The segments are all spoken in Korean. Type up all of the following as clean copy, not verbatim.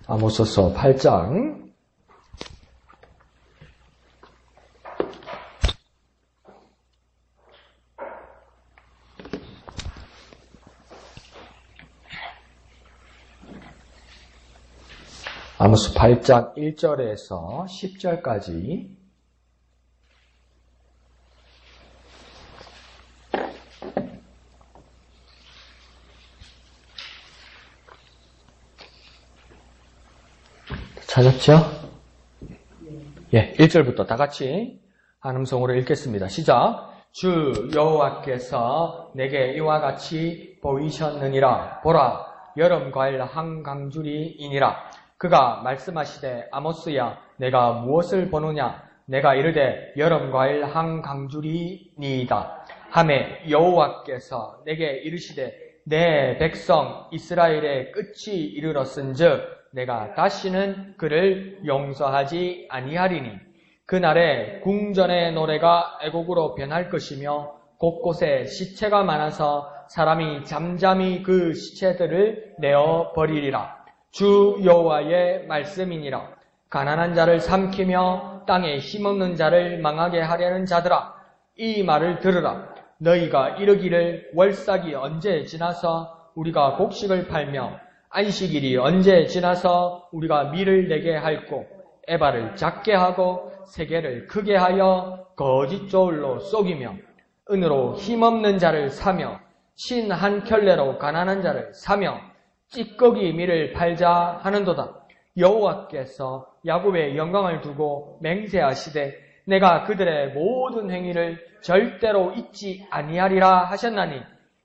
아모스서 8장 아모스 8장 1절에서 10절까지 찾았죠? 예, 1절부터 다 같이 한 음성으로 읽겠습니다. 시작. 주 여호와께서 내게 이와 같이 보이셨느니라. 보라, 여름 과일 한 강줄이이니라. 그가 말씀하시되 아모스야, 내가 무엇을 보느냐? 내가 이르되 여름 과일 한 강줄이니이다. 하매 여호와께서 내게 이르시되 내 백성 이스라엘의 끝이 이르렀은즉 내가 다시는 그를 용서하지 아니하리니 그날에 궁전의 노래가 애곡으로 변할 것이며 곳곳에 시체가 많아서 사람이 잠잠히 그 시체들을 내어 버리리라. 주 여호와의 말씀이니라. 가난한 자를 삼키며 땅에 힘없는 자를 망하게 하려는 자들아, 이 말을 들으라. 너희가 이르기를 월삭이 언제 지나서 우리가 곡식을 팔며 안식일이 언제 지나서 우리가 밀을 내게 할꼬, 에바를 작게 하고 세계를 크게 하여 거짓 저울로 속이며 은으로 힘없는 자를 사며 신 한 켤레로 가난한 자를 사며 찌꺼기 밀을 팔자 하는도다. 여호와께서 야곱의 영광을 두고 맹세하시되 내가 그들의 모든 행위를 절대로 잊지 아니하리라 하셨나니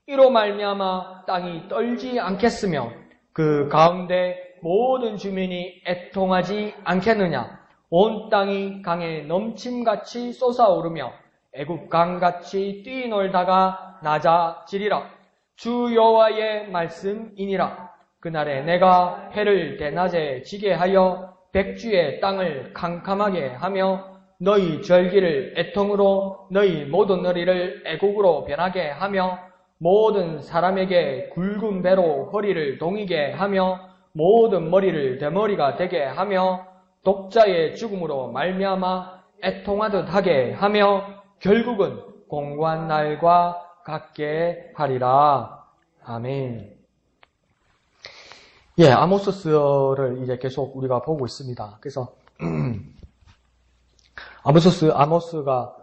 이로 말미암아 땅이 떨지 않겠으며 그 가운데 모든 주민이 애통하지 않겠느냐. 온 땅이 강에 넘침같이 솟아오르며 애굽 강같이 뛰놀다가 낮아지리라. 주 여호와의 말씀이니라. 그날에 내가 해를 대낮에 지게 하여 백주의 땅을 캄캄하게 하며 너희 절기를 애통으로 너희 모든 너리를 애곡으로 변하게 하며 모든 사람에게 굵은 배로 허리를 동이게 하며 모든 머리를 대머리가 되게 하며 독자의 죽음으로 말미암아 애통하듯 하게 하며 결국은 공고한 날과 같게 하리라. 아멘. 예, 아모스서를 이제 계속 우리가 보고 있습니다. 그래서 아모스가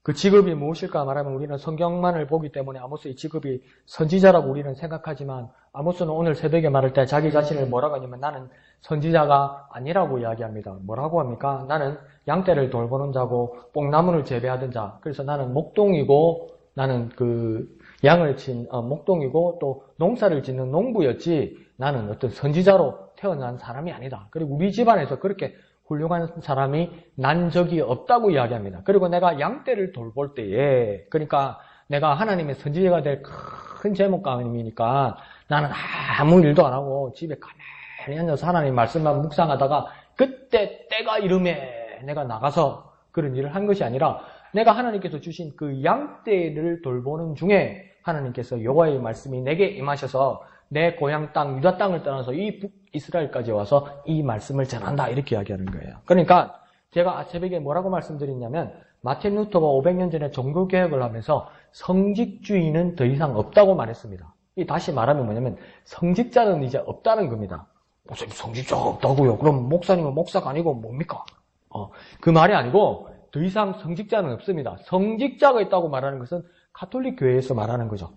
그 직업이 무엇일까 말하면 우리는 성경만을 보기 때문에 아모스의 직업이 선지자라고 우리는 생각하지만 아모스는 오늘 새벽에 말할 때 자기 자신을 뭐라고 하냐면 나는 선지자가 아니라고 이야기합니다. 뭐라고 합니까? 나는 양떼를 돌보는 자고 뽕나무를 재배하던 자. 그래서 나는 목동이고 나는 그 양을 목동이고 또 농사를 짓는 농부였지 나는 어떤 선지자로 태어난 사람이 아니다. 그리고 우리 집안에서 그렇게 훌륭한 사람이 난 적이 없다고 이야기합니다. 그리고 내가 양떼를 돌볼 때에 그러니까 내가 하나님의 선지자가 될 큰 제목감이니까 나는 아무 일도 안 하고 집에 가만히 앉아서 하나님 말씀만 묵상하다가 그때 때가 이름에 내가 나가서 그런 일을 한 것이 아니라 내가 하나님께서 주신 그 양떼를 돌보는 중에 하나님께서 여호와의 말씀이 내게 임하셔서 내 고향 땅 유다 땅을 떠나서 이 북이스라엘까지 와서 이 말씀을 전한다 이렇게 이야기하는 거예요. 그러니까 제가 새벽에 뭐라고 말씀드렸냐면 마틴 루터가 500년 전에 종교개혁을 하면서 성직주의는 더 이상 없다고 말했습니다. 다시 말하면 뭐냐면 성직자는 이제 없다는 겁니다. 성직자가 없다고요? 그럼 목사님은 목사가 아니고 뭡니까? 그 말이 아니고 더 이상 성직자는 없습니다. 성직자가 있다고 말하는 것은 가톨릭 교회에서 말하는 거죠.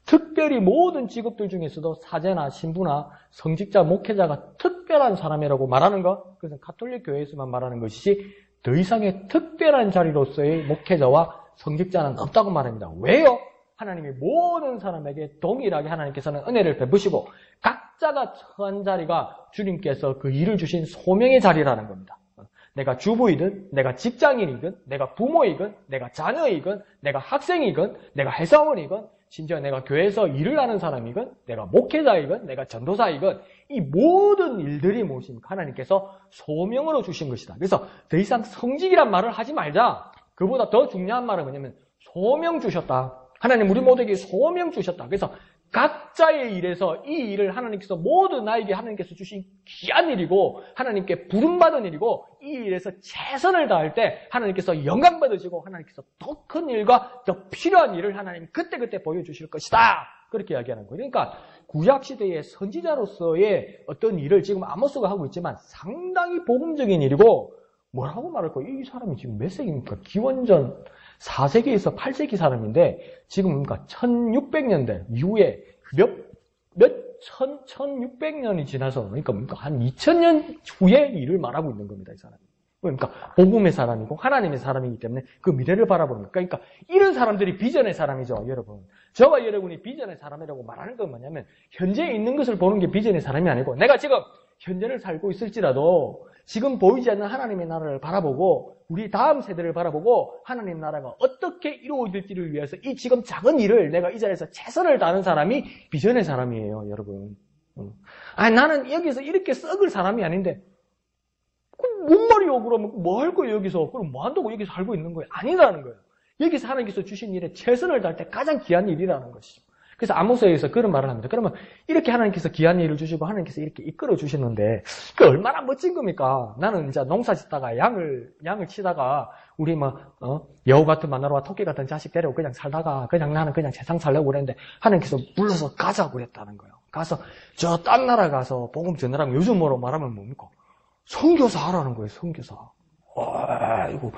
특별히 모든 직업들 중에서도 사제나 신부나 성직자, 목회자가 특별한 사람이라고 말하는 것, 그것은 가톨릭 교회에서만 말하는 것이지 더 이상의 특별한 자리로서의 목회자와 성직자는 없다고 말합니다. 왜요? 하나님이 모든 사람에게 동일하게 하나님께서는 은혜를 베푸시고 각자가 처한 자리가 주님께서 그 일을 주신 소명의 자리라는 겁니다. 내가 주부이든 내가 직장인이든 내가 부모이든 내가 자녀이든 내가 학생이든 내가 회사원이든 심지어 내가 교회에서 일을 하는 사람이건 내가 목회자이건 내가 전도사이건 이 모든 일들이 무엇입니까? 하나님께서 소명으로 주신 것이다. 그래서 더 이상 성직이란 말을 하지 말자. 그보다 더 중요한 말은 뭐냐면 소명 주셨다. 하나님 우리 모두에게 소명 주셨다. 그래서 각자의 일에서 이 일을 하나님께서 모두 나에게 하나님께서 주신 귀한 일이고 하나님께 부름받은 일이고 이 일에서 최선을 다할 때 하나님께서 영광 받으시고 하나님께서 더 큰 일과 더 필요한 일을 하나님 그때그때 보여주실 것이다. 그렇게 이야기하는 거예요. 그러니까 구약시대의 선지자로서의 어떤 일을 지금 아모스가 하고 있지만 상당히 복음적인 일이고 뭐라고 말할까요? 이 사람이 지금 몇 세기입니까? 기원전 4세기에서 8세기 사람인데 지금 그러니까 1600년대 이후에 1600년이 지나서 그러니까 한 2000년 후의 일을 말하고 있는 겁니다. 이 사람이. 그러니까 복음의 사람이고 하나님의 사람이기 때문에 그 미래를 바라보는 거예요. 그러니까 이런 사람들이 비전의 사람이죠. 여러분. 저와 여러분이 비전의 사람이라고 말하는 건 뭐냐면 현재에 있는 것을 보는 게 비전의 사람이 아니고 내가 지금 현재를 살고 있을지라도 지금 보이지 않는 하나님의 나라를 바라보고 우리 다음 세대를 바라보고 하나님 나라가 어떻게 이루어질지를 위해서 이 지금 작은 일을 내가 이 자리에서 최선을 다하는 사람이 비전의 사람이에요. 여러분. 아니 나는 여기서 이렇게 썩을 사람이 아닌데 뭔 말이요? 그러면 뭐 할 거예요 여기서? 그럼 뭐 한다고 여기서 살고 있는 거예요? 아니라는 거예요. 여기서 하나님께서 주신 일에 최선을 다할 때 가장 귀한 일이라는 것이죠. 그래서 아모스에서 그런 말을 합니다. 그러면 이렇게 하나님께서 귀한 일을 주시고 하나님께서 이렇게 이끌어 주시는데 그 얼마나 멋진 겁니까? 나는 이제 농사 짓다가 양을 치다가 우리 여우 같은 마누라와 토끼 같은 자식 데리고 그냥 살다가 그냥 나는 그냥 세상 살려고 그랬는데 하나님께서 불러서 가자고 그랬다는 거예요. 가서 저 딴 나라 가서 복음 전하라면 요즘으로 말하면 뭡니까? 선교사 하라는 거예요. 선교사. 이거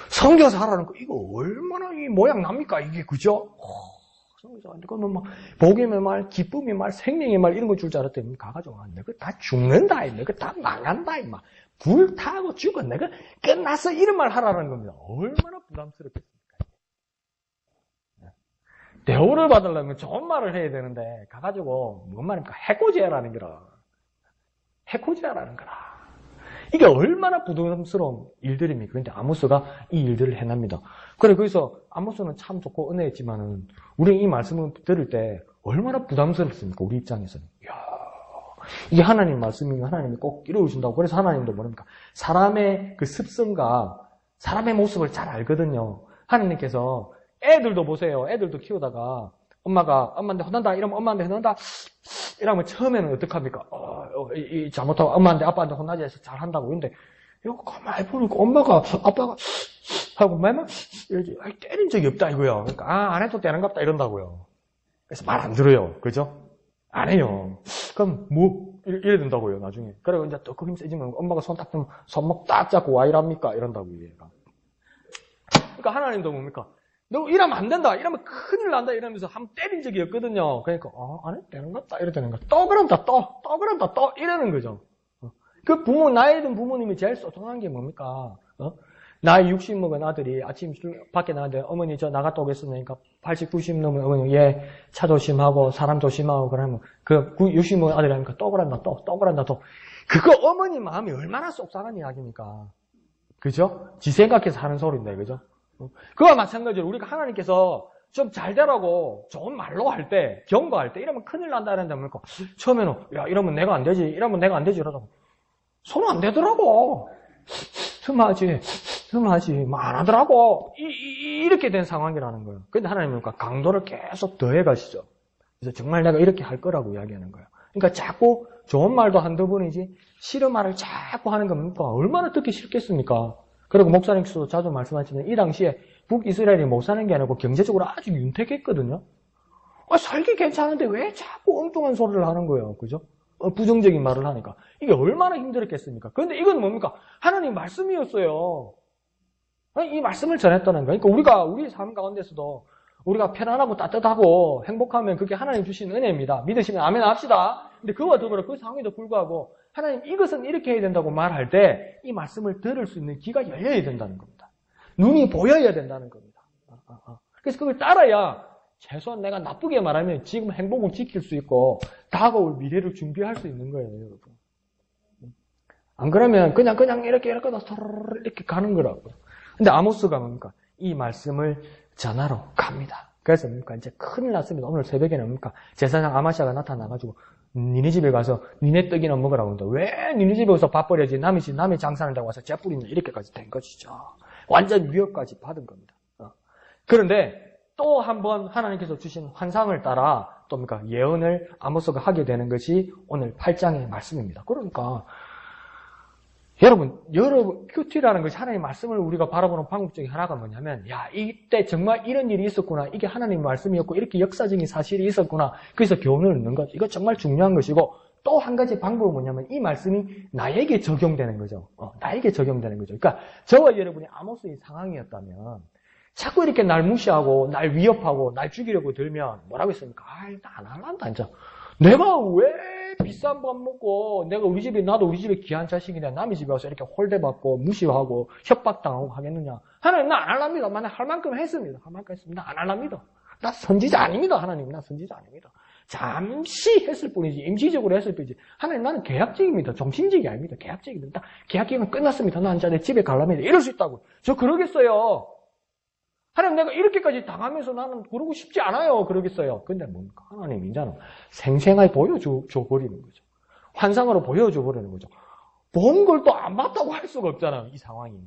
선교사 하라는 거 이거 얼마나 이 모양 납니까? 이게 그죠? 그러면 막 복임의 말, 기쁨의 말, 생명의 말 이런 거 줄 줄 알았더니 가가지고 내가 다 죽는다, 내가 다 망한다, 막 불 타고 죽어, 내가 끝났어 이런 말 하라는 겁니다. 얼마나 부담스럽겠습니까? 대우를 받으려면 좋은 말을 해야 되는데 가가지고 뭔 말입니까? 해코지하라는 거라. 해코지하라는 거라. 이게 얼마나 부담스러운 일들입니까? 그런데 아모스가 이 일들을 해냅니다. 그래, 거기서 아모스는 참 좋고 은혜했지만은, 우리 이 말씀을 들을 때 얼마나 부담스럽습니까? 우리 입장에서는. 이야, 이게 하나님 말씀이면 하나님이 꼭 이루어진다고. 그래서 하나님도 뭡니까? 사람의 그 습성과 사람의 모습을 잘 알거든요. 하나님께서 애들도 보세요. 애들도 키우다가 엄마가 엄마한테 혼난다 이러면 엄마한테 혼난다 이러면 처음에는 어떡합니까? 잘못하고 엄마한테 아빠한테 혼나지 해서 잘한다고. 근데 이거 가만히 보니까 엄마가 아빠가 하고 말만 이러지 때린 적이 없다 이거요. 그러니까 안 해도 되는갑다 이런다고요. 그래서 말 안 들어요. 그죠? 안 해요. 그럼 뭐 이래 된다고요 나중에. 그리고 이제 더 힘 세지면 엄마가 손 딱 들면 손목 딱 잡고 와 이랍니까 이런다고 얘가. 그러니까 하나님도 뭡니까? 너 이러면 안 된다. 이러면 큰일 난다. 이러면서 한 번 때린 적이 없거든요. 그러니까 안 해도 되는 것 같다. 이래 되는 거. 또 그런다. 또 그런다. 또 이러는 거죠. 그 부모 나이 든 부모님이 제일 소중한 게 뭡니까? 나이 60 먹은 아들이 아침 밖에 나갔는데 어머니 저 나갔다 오겠습니까? 80, 90 넘은 어머니 차 조심하고 사람 조심하고 그러면 그 60 먹은 아들이 하니까 또 그런다. 또 그런다. 또 그거 어머니 마음이 얼마나 속상한 이야기입니까? 그죠? 지 생각해서 하는 소리인데 그죠? 그와 마찬가지로 우리가 하나님께서 좀 잘 되라고 좋은 말로 할 때, 경고할 때, 이러면 큰일 난다 이런다 보니까 처음에는 야 이러면 내가 안 되지, 이러면 내가 안 되지 이러다가 손 안 대더라고. 틈하지, 뭐 안 하더라고. 이렇게 된 상황이라는 거예요. 근데 하나님은 강도를 계속 더해 가시죠. 그래서 정말 내가 이렇게 할 거라고 이야기하는 거예요. 그러니까 자꾸 좋은 말도 한두 번이지 싫은 말을 자꾸 하는 겁니까? 얼마나 듣기 싫겠습니까? 그리고 목사님께서도 자주 말씀하시지만 이 당시에 북이스라엘이 못 사는 게 아니고 경제적으로 아주 윤택했거든요. 살기 괜찮은데 왜 자꾸 엉뚱한 소리를 하는 거예요. 그죠? 부정적인 말을 하니까. 이게 얼마나 힘들었겠습니까? 그런데 이건 뭡니까? 하나님 말씀이었어요. 이 말씀을 전했다는 거예요. 그러니까 우리 삶 가운데서도 우리가 편안하고 따뜻하고 행복하면 그게 하나님 주신 은혜입니다. 믿으시면 아멘 합시다. 근데 그와 더불어 그 상황에도 불구하고 하나님 이것은 이렇게 해야 된다고 말할 때 이 말씀을 들을 수 있는 귀가 열려야 된다는 겁니다. 눈이 보여야 된다는 겁니다. 그래서 그걸 따라야 최소한 내가 나쁘게 말하면 지금 행복을 지킬 수 있고 다가올 미래를 준비할 수 있는 거예요, 여러분. 안 그러면 그냥 이렇게 가는 거라고요. 근데 아모스가 뭡니까? 이 말씀을 전하러 갑니다. 그래서 뭡니까? 이제 큰일 났습니다. 오늘 새벽에는 뭡니까? 제사장 아마시아가 나타나가지고 니네 집에 가서 니네 떡이나 먹으라고 한다. 왜 니네 집에 가서 밥 버려야지? 남이 장사한다고 와서 재 뿌리냐? 이렇게까지 된 것이죠. 완전 위협까지 받은 겁니다. 그런데 또 한 번 하나님께서 주신 환상을 따라 또 뭡니까? 예언을 아모스가 하게 되는 것이 오늘 8장의 말씀입니다. 그러니까 여러분 큐티라는 것이 하나님의 말씀을 우리가 바라보는 방법 중에 하나가 뭐냐면, 야, 이때 정말 이런 일이 있었구나. 이게 하나님의 말씀이었고 이렇게 역사적인 사실이 있었구나. 그래서 교훈을 얻는 것. 이거 정말 중요한 것이고, 또 한 가지 방법은 뭐냐면 이 말씀이 나에게 적용되는 거죠. 나에게 적용되는 거죠. 그러니까 저와 여러분이 아모스의 상황이었다면 자꾸 이렇게 날 무시하고 날 위협하고 날 죽이려고 들면 뭐라고 했습니까? 나 안 할란다 진짜. 내가 왜 비싼 밥 먹고 나도 우리 집에 귀한 자식인데 남의 집에 와서 이렇게 홀대받고 무시하고 협박당하고 하겠느냐. 하나님 나 안 할랍니다. 만약 할 만큼 했습니다. 할 만큼 했습니다. 안 할랍니다. 나 선지자 아닙니다. 하나님 나 선지자 아닙니다. 잠시 했을 뿐이지, 임시적으로 했을 뿐이지. 하나님 나는 계약직입니다. 정신직이 아닙니다. 계약직입니다. 계약기간 끝났습니다. 나 이제 내 집에 가려면 이럴 수 있다고. 저 그러겠어요. 하나님 내가 이렇게까지 당하면서 나는 그러고 싶지 않아요. 그러겠어요. 근데 뭡니까? 하나님 이제는 생생하게 보여줘 버리는 거죠. 환상으로 보여줘 버리는 거죠. 본 걸 또 안 봤다고 할 수가 없잖아요. 이 상황이.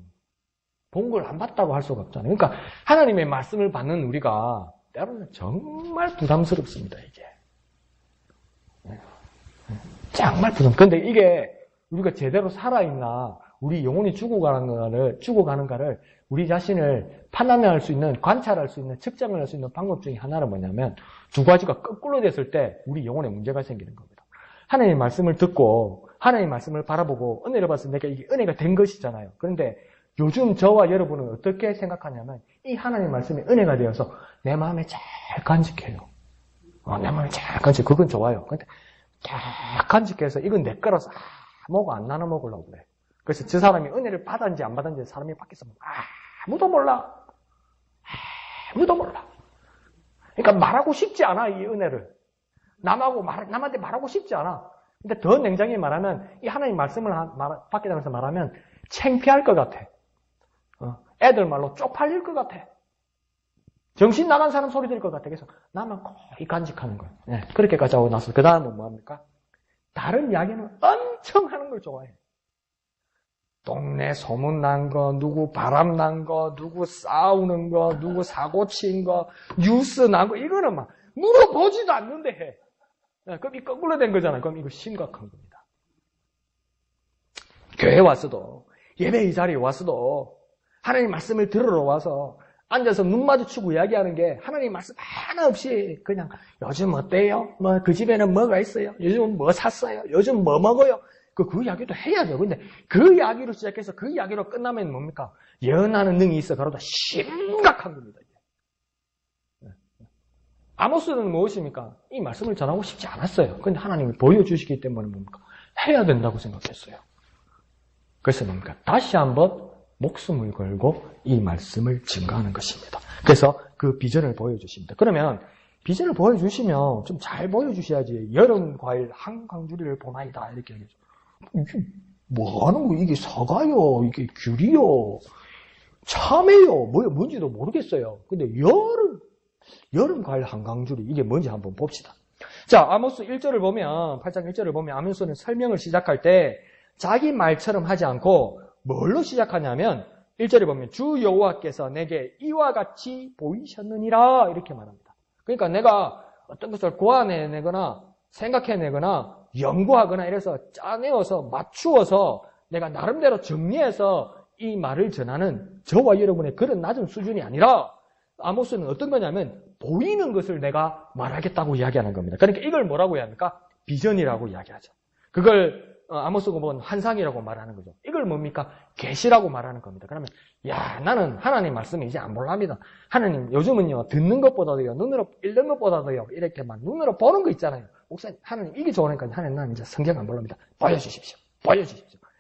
본 걸 안 봤다고 할 수가 없잖아요. 그러니까 하나님의 말씀을 받는 우리가 때로는 정말 부담스럽습니다. 이게. 정말 그런데 이게 우리가 제대로 살아있나, 우리 영혼이 죽어가는가를 우리 자신을 판단할 수 있는, 관찰할 수 있는, 측정을 할 수 있는 방법 중에 하나는 뭐냐면, 두 가지가 거꾸로 됐을 때 우리 영혼에 문제가 생기는 겁니다. 하나님의 말씀을 듣고 하나님의 말씀을 바라보고 은혜를 받아서 내가 이게 은혜가 된 것이잖아요. 그런데 요즘 저와 여러분은 어떻게 생각하냐면 이 하나님의 말씀이 은혜가 되어서 내 마음에 잘 간직해요. 내 마음에 잘 간직. 그건 좋아요. 근데 잘 간직해서 이건 내 거라서 아무거 안 나눠 먹으려고 그래. 그래서 저 사람이 은혜를 받았는지 안 받았는지 사람이 밖에서 아무도 몰라. 아무도 몰라. 그러니까 말하고 싶지 않아, 이 은혜를. 남한테 말하고 싶지 않아. 근데 더 냉정히 말하면 이 하나님 말씀을 받게 되면서 말하면 창피할 것 같아. 애들 말로 쪽팔릴 것 같아. 정신 나간 사람 소리 들을 것 같아. 그래서 나만 거의 간직하는 거예요. 네, 그렇게까지 하고 나서 그 다음은 뭐합니까? 다른 이야기는 엄청 하는 걸 좋아해. 동네 소문 난 거, 누구 바람 난 거, 누구 싸우는 거, 누구 사고 친 거, 뉴스 난 거, 이거는 막 물어보지도 않는데 해. 네, 그럼 이 거꾸로 된 거잖아요. 그럼 이거 심각한 겁니다. 교회에 왔어도, 예배 이 자리에 왔어도, 하나님 말씀을 들으러 와서 앉아서 눈 마주치고 이야기하는 게 하나님 말씀 하나 없이 그냥 요즘 어때요? 뭐 그 집에는 뭐가 있어요? 요즘 뭐 샀어요? 요즘 뭐 먹어요? 그 이야기도 해야죠. 근데 그 이야기로 시작해서 그 이야기로 끝나면 뭡니까? 예언하는 능이 있어. 그러다 심각한 겁니다. 아모스는 무엇입니까? 이 말씀을 전하고 싶지 않았어요. 근데 하나님이 보여주시기 때문에 뭡니까? 해야 된다고 생각했어요. 그래서 뭡니까? 다시 한번 목숨을 걸고 이 말씀을 증거하는 것입니다. 그래서 그 비전을 보여주십니다. 그러면 비전을 보여주시면 좀 잘 보여주셔야지. 여름 과일 한 강주리를 보나이다 이렇게 얘기하죠. 이게 뭐 하는 거? 이게 사과요, 이게 귤이요, 참외요, 뭔지도 모르겠어요. 근데 여름 과일 한 강주리 이게 뭔지 한번 봅시다. 자, 아모스 1절을 보면 8장 1절을 보면 아모스는 설명을 시작할 때 자기 말처럼 하지 않고 뭘로 시작하냐면 1절에 보면 주 여호와께서 내게 이와 같이 보이셨느니라 이렇게 말합니다. 그러니까 내가 어떤 것을 고안해내거나 생각해내거나 연구하거나 이래서 짜내어서 맞추어서 내가 나름대로 정리해서 이 말을 전하는 저와 여러분의 그런 낮은 수준이 아니라 아모스는 어떤 거냐면 보이는 것을 내가 말하겠다고 이야기하는 겁니다. 그러니까 이걸 뭐라고 해야 합니까? 비전이라고 이야기하죠. 그걸 아모스가 본 환상이라고 말하는 거죠. 이걸 뭡니까? 계시라고 말하는 겁니다. 그러면 나는 하나님 말씀을 이제 안 볼랍니다. 하나님 요즘은요 듣는 것보다도요 눈으로 읽는 것보다도요 이렇게 막 눈으로 보는 거 있잖아요. 목사님 하나님 이게 좋으니까 하나님 나는 이제 성경 안 볼랍니다. 보여주십시오.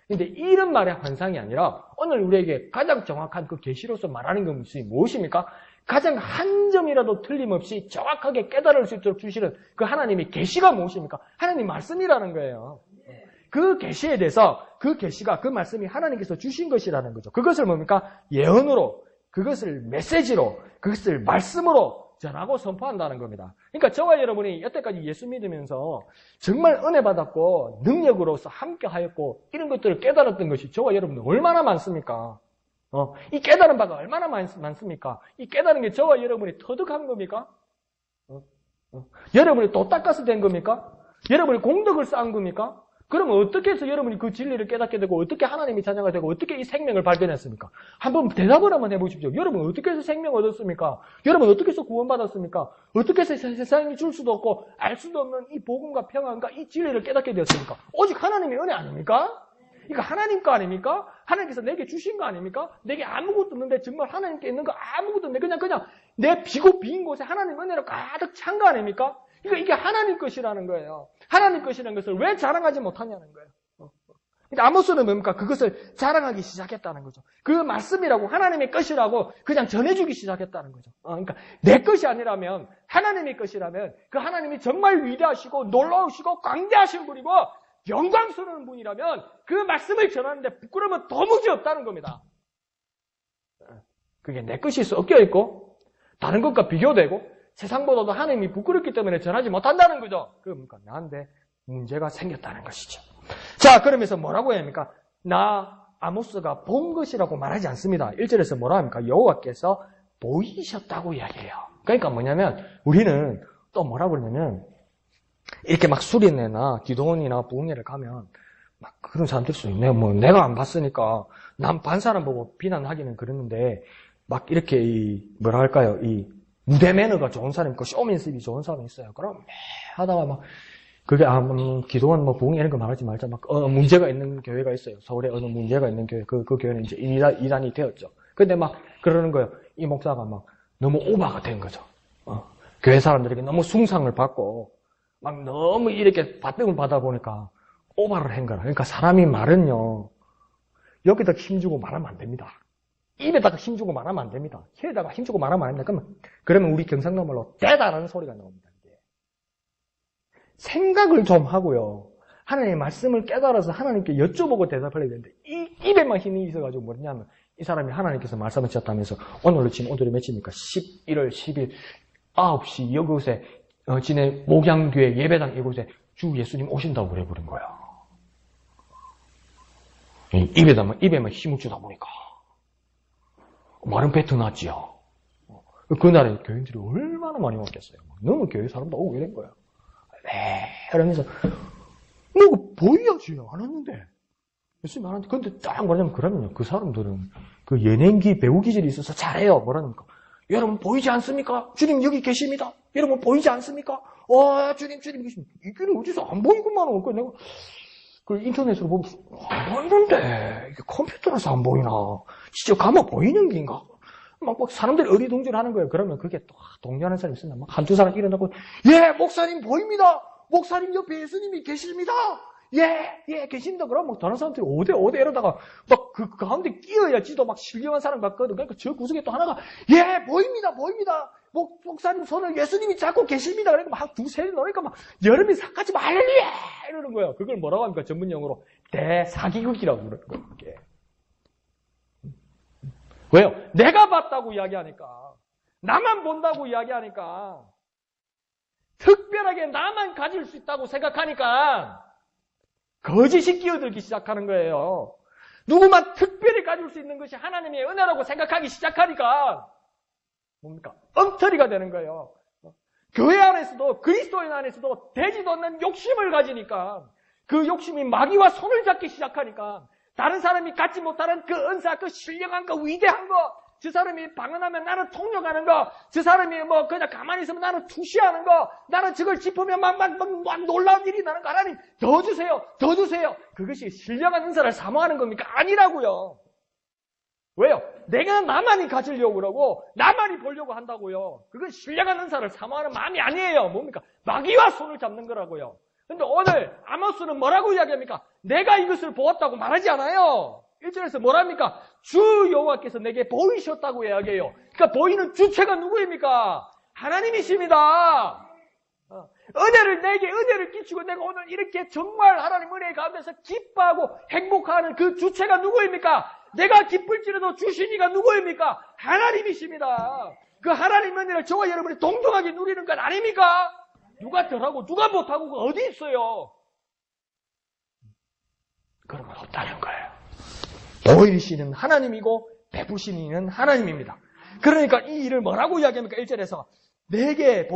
근데 이런 말의 환상이 아니라 오늘 우리에게 가장 정확한 그 계시로서 말하는 것이 무엇입니까? 가장 한 점이라도 틀림없이 정확하게 깨달을 수 있도록 주시는 그 하나님의 계시가 무엇입니까? 하나님 말씀이라는 거예요. 그 계시에 대해서 그 계시가 그 말씀이 하나님께서 주신 것이라는 거죠. 그것을 뭡니까? 예언으로, 그것을 메시지로, 그것을 말씀으로 전하고 선포한다는 겁니다. 그러니까 저와 여러분이 여태까지 예수 믿으면서 정말 은혜 받았고 능력으로서 함께 하였고 이런 것들을 깨달았던 것이 저와 여러분들 얼마나 많습니까? 이 깨달은 바가 얼마나 많습니까? 이 깨달은 게 저와 여러분이 터득한 겁니까? 여러분이 또 닦아서 된 겁니까? 여러분이 공덕을 쌓은 겁니까? 그러면 어떻게 해서 여러분이 그 진리를 깨닫게 되고 어떻게 하나님이 자녀가 되고 어떻게 이 생명을 발견했습니까? 한번 대답을 한번 해보십시오. 여러분 어떻게 해서 생명을 얻었습니까? 여러분 어떻게 해서 구원받았습니까? 어떻게 해서 세상이 줄 수도 없고 알 수도 없는 이 복음과 평안과 이 진리를 깨닫게 되었습니까? 오직 하나님의 은혜 아닙니까? 이거 하나님 거 아닙니까? 하나님께서 내게 주신 거 아닙니까? 내게 아무것도 없는데 정말 하나님께 있는 거 아무것도 없는데 그냥 내 비고 빈 곳에 하나님 은혜로 가득 찬 거 아닙니까? 이게 하나님 것이라는 거예요. 하나님 것이라는 것을 왜 자랑하지 못하냐는 거예요. 근데 아모스는 뭡니까? 그것을 자랑하기 시작했다는 거죠. 그 말씀이라고 하나님의 것이라고 그냥 전해주기 시작했다는 거죠. 그러니까 내 것이 아니라면 하나님의 것이라면 그 하나님이 정말 위대하시고 놀라우시고 광대하신 분이고 영광스러운 분이라면 그 말씀을 전하는데 부끄러움은 도무지 없다는 겁니다. 그게 내 것이 섞여 있고 다른 것과 비교되고 세상보다도 하나님이 부끄럽기 때문에 전하지 못한다는 거죠. 그러니까 나한테 문제가 생겼다는 것이죠. 자, 그러면서 뭐라고 해야 합니까? 나 아모스가 본 것이라고 말하지 않습니다. 1절에서 뭐라 합니까? 여호와께서 보이셨다고 이야기해요. 그러니까 뭐냐면 우리는 또 뭐라고 그러냐면 이렇게 막 수련회나 기도원이나 부흥회를 가면 막 그런 사람들 수 있네요. 뭐 내가 안 봤으니까 남 반 사람 보고 비난하기는 그랬는데 막 이렇게 뭐라 할까요? 이 무대 매너가 좋은 사람 있고 쇼맨십이 좋은 사람이 있어요. 그럼 하다가 막 그게 기도원 뭐 부흥회 이런 거 말하지 말자. 막 문제가 있는 교회가 있어요. 서울에 어느 문제가 있는 교회 그 교회는 이제 이단이 되었죠. 근데 막 그러는 거예요. 이 목사가 막 너무 오바가 된 거죠. 교회 사람들에게 너무 숭상을 받고 막 너무 이렇게 받침을 받아 보니까 오바를 한 거라. 그러니까 사람이 말은요. 여기다 힘주고 말하면 안 됩니다. 입에다가 힘주고 말하면 안 됩니다. 혀에다가 힘주고 말하면 안 됩니다. 그러면 우리 경상도 말로 대다라는 소리가 나옵니다. 이게. 생각을 좀 하고요. 하나님의 말씀을 깨달아서 하나님께 여쭤보고 대답하려야 되는데 이 입에만 힘이 있어가지고 뭐냐면 이 사람이 하나님께서 말씀을 주셨다면서 오늘로 치면 오늘이 며칠입니까? 11월 10일 9시 이곳에 진해 목양교회 예배당 이곳에 주 예수님 오신다고 그래버린 거야. 입에만 힘을 주다 보니까 말은 뱉어놨지요. 그날에 교인들이 얼마나 많이 왔겠어요. 너무 교회 사람도 오고 이런 거예요. 이러면서 뭐 보여야지 안 왔는데 예수님 안 왔는데 근데 딱 뭐냐면 그러면요 그 사람들은 그 예능기 배우 기질이 있어서 잘해요. 뭐라니까 여러분 보이지 않습니까? 주님 여기 계십니다. 여러분 보이지 않습니까? 주님 계십니다. 이게 어디서 안 보이구만. 내가 그 인터넷으로 보면 안 보이는데 이게 컴퓨터라서 안 보이나? 진짜 가만 보이는 게인가? 막 사람들이 어리둥절하는 거예요. 그러면 그게 또 동조하는 사람이 있으나 막 한두 사람 일어나고 예 목사님 보입니다. 목사님 옆에 예수님이 계십니다. 예 계신다. 그러면 막 다른 사람들이 오대 이러다가 막 그 가운데 끼어야지도 막 신령한 사람 같거든. 그러니까 저 구석에 또 하나가 예 보입니다. 목사님 손을 예수님이 잡고 계십니다. 그러니까 막 두세 놓으니까 막 여름이 삭같이 막 할렐루야 이러는 거예요. 그걸 뭐라고 합니까? 전문 용어로 대사기극이라고 그러는 거예요. 그게. 왜요? 내가 봤다고 이야기하니까 나만 본다고 이야기하니까 특별하게 나만 가질 수 있다고 생각하니까 거짓이 끼어들기 시작하는 거예요. 누구만 특별히 가질 수 있는 것이 하나님의 은혜라고 생각하기 시작하니까 뭡니까? 엉터리가 되는 거예요. 교회 안에서도 그리스도인 안에서도 되지도 않는 욕심을 가지니까 그 욕심이 마귀와 손을 잡기 시작하니까 다른 사람이 갖지 못하는 그 은사, 그 신령한 거, 위대한 거, 저 사람이 방언하면 나는 통역하는 거, 저 사람이 뭐 그냥 가만히 있으면 나는 투시하는 거, 나는 저걸 짚으면 막 놀라운 일이 나는 거. 하나님 더 주세요. 그것이 신령한 은사를 사모하는 겁니까? 아니라고요. 왜요? 내가 나만이 가지려고 그러고 나만이 보려고 한다고요. 그건 신령한 은사를 사모하는 마음이 아니에요. 뭡니까? 마귀와 손을 잡는 거라고요. 근데 오늘 아모스는 뭐라고 이야기합니까? 내가 이것을 보았다고 말하지 않아요. 1절에서 뭐랍니까? 주 여호와께서 내게 보이셨다고 이야기해요. 그러니까 보이는 주체가 누구입니까? 하나님이십니다. 내게 은혜를 끼치고 내가 오늘 이렇게 정말 하나님 은혜 가운데서 기뻐하고 행복하는 그 주체가 누구입니까? 내가 기쁠지라도 주시니가 누구입니까? 하나님이십니다. 그 하나님 은혜를 저와 여러분이 동등하게 누리는 것 아닙니까? 누가 덜하고 누가 못하고 어디 있어요? 그런 건 없다는 거예요. 보이시는 하나님이고 베푸시는 하나님입니다. 그러니까 이 일을 뭐라고 이야기합니까? 1절에서 내게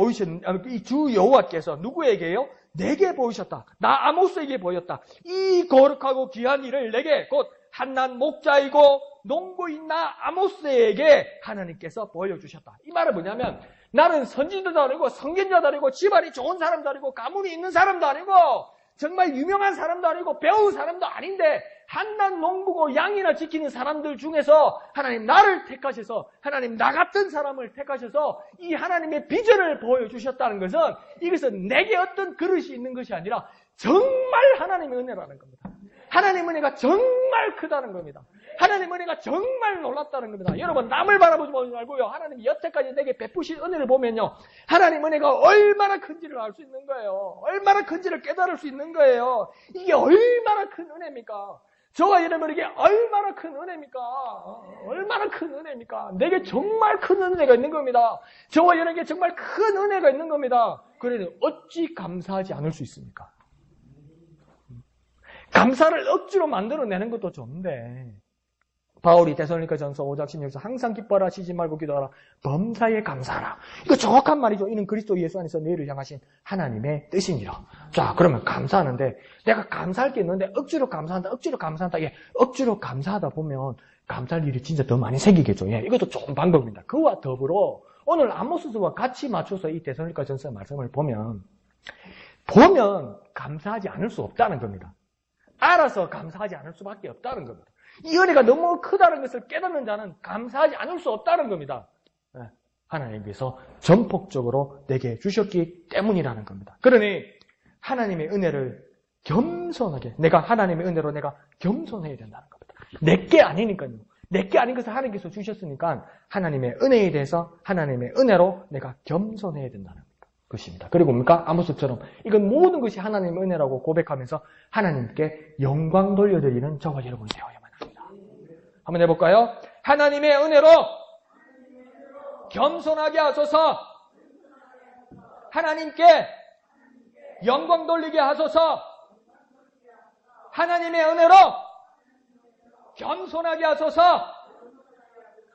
이 주 여호와께서 누구에게요? 내게 보이셨다. 나 아모스에게 보였다. 이 거룩하고 귀한 일을 내게 곧 한낱 목자이고 농부인 나 아모스에게 하나님께서 보여주셨다. 이 말은 뭐냐면 나는 선지자도 아니고 선견자도 아니고 집안이 좋은 사람도 아니고 가문이 있는 사람도 아니고 정말 유명한 사람도 아니고 배운 사람도 아닌데 한낱 농부고 양이나 지키는 사람들 중에서 하나님 나를 택하셔서 하나님 나 같은 사람을 택하셔서 이 하나님의 비전을 보여주셨다는 것은 이것은 내게 어떤 그릇이 있는 것이 아니라 정말 하나님의 은혜라는 겁니다. 하나님의 은혜가 정말 크다는 겁니다. 하나님의 은혜가 정말 놀랍다는 겁니다. 여러분 남을 바라보지 말고요. 하나님이 여태까지 내게 베푸신 은혜를 보면요. 하나님의 은혜가 얼마나 큰지를 알 수 있는 거예요. 얼마나 큰지를 깨달을 수 있는 거예요. 이게 얼마나 큰 은혜입니까? 저와 여러분에게 얼마나 큰 은혜입니까? 얼마나 큰 은혜입니까? 내게 정말 큰 은혜가 있는 겁니다. 저와 여러분에게 정말 큰 은혜가 있는 겁니다. 그래도 어찌 감사하지 않을 수 있습니까? 감사를 억지로 만들어내는 것도 좋은데 바울이 데살로니가전서 5장 16절에서 항상 기뻐하라 쉬지 말고 기도하라 범사에 감사하라. 이거 정확한 말이죠. 이는 그리스도 예수 안에서 너희를 향하신 하나님의 뜻이니라. 자, 그러면 감사하는데 내가 감사할 게 있는데 억지로 감사한다. 예, 억지로 감사하다 보면 감사할 일이 진짜 더 많이 생기겠죠. 예, 이것도 좋은 방법입니다. 그와 더불어 오늘 아모스와 같이 맞춰서 이 데살로니가전서 말씀을 보면 감사하지 않을 수 없다는 겁니다. 알아서 감사하지 않을 수밖에 없다는 겁니다. 이 은혜가 너무 크다는 것을 깨닫는 자는 감사하지 않을 수 없다는 겁니다. 하나님께서 전폭적으로 내게 주셨기 때문이라는 겁니다. 그러니 하나님의 은혜를 겸손하게 하나님의 은혜로 내가 겸손해야 된다는 겁니다. 내게 아니니까요. 내게 아닌 것을 하나님께서 주셨으니까 하나님의 은혜에 대해서 하나님의 은혜로 내가 겸손해야 된다는 것입니다. 그리고 뭡니까? 아모스처럼 이건 모든 것이 하나님의 은혜라고 고백하면서 하나님께 영광 돌려드리는 저와 여러분이 되어야만 합니다. 한번 해볼까요? 하나님의 은혜로 겸손하게 하소서. 하나님께 영광 돌리게 하소서. 하나님의 은혜로 겸손하게 하소서.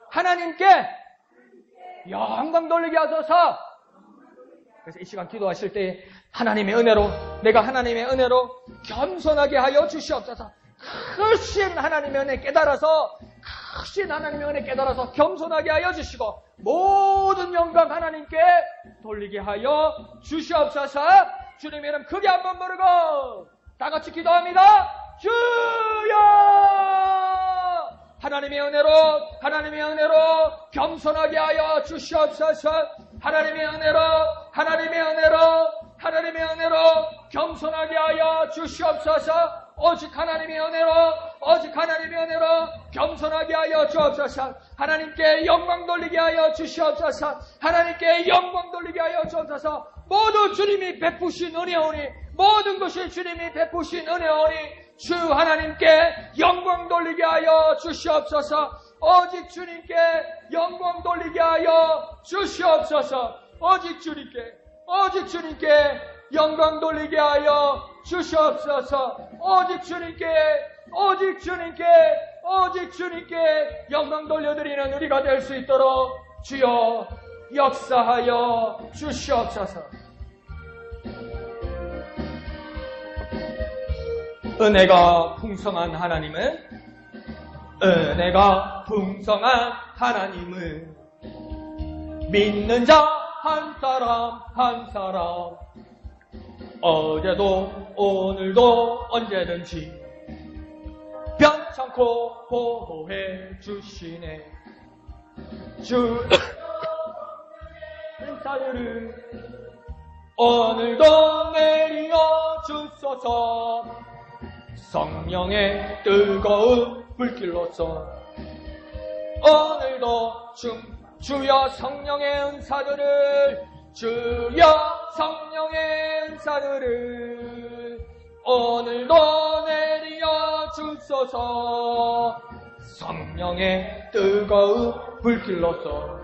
하나님께 영광 돌리게 하소서. 그래서 이 시간 기도하실 때 하나님의 은혜로 내가 하나님의 은혜로 겸손하게 하여 주시옵소서. 크신 하나님의 은혜 깨달아서 겸손하게 하여 주시고 모든 영광 하나님께 돌리게 하여 주시옵소서. 주님의 이름 크게 한번 부르고 다 같이 기도합니다. 주여! 하나님의 은혜로 겸손하게 하여 주시옵소서. 하나님의 은혜로 겸손하게 하여 주시옵소서. 오직 하나님의 은혜로 겸손하게 하여 주옵소서. 하나님께 영광 돌리게 하여 주시옵소서. 모두 주님이 베푸신 은혜오니 모든 것이 주님이 베푸신 은혜오니 주 하나님께 영광 돌리게 하여 주시옵소서. 오직 주님께 영광 돌리게 하여 주시옵소서. 오직 주님께 영광 돌리게 하여 주시옵소서. 오직 주님께 영광 돌려드리는 우리가 될 수 있도록 주여 역사하여 주시옵소서. 은혜가 풍성한 하나님은 믿는 자 한 사람 어제도 오늘도 언제든지 변찮고 보호해 주시네. 주 인사들을 오늘도 내리어 주소서. 성령의 뜨거운 불길로서 오늘도 주여 성령의 은사들을 오늘도 내리어 주소서. 성령의 뜨거운 불길로서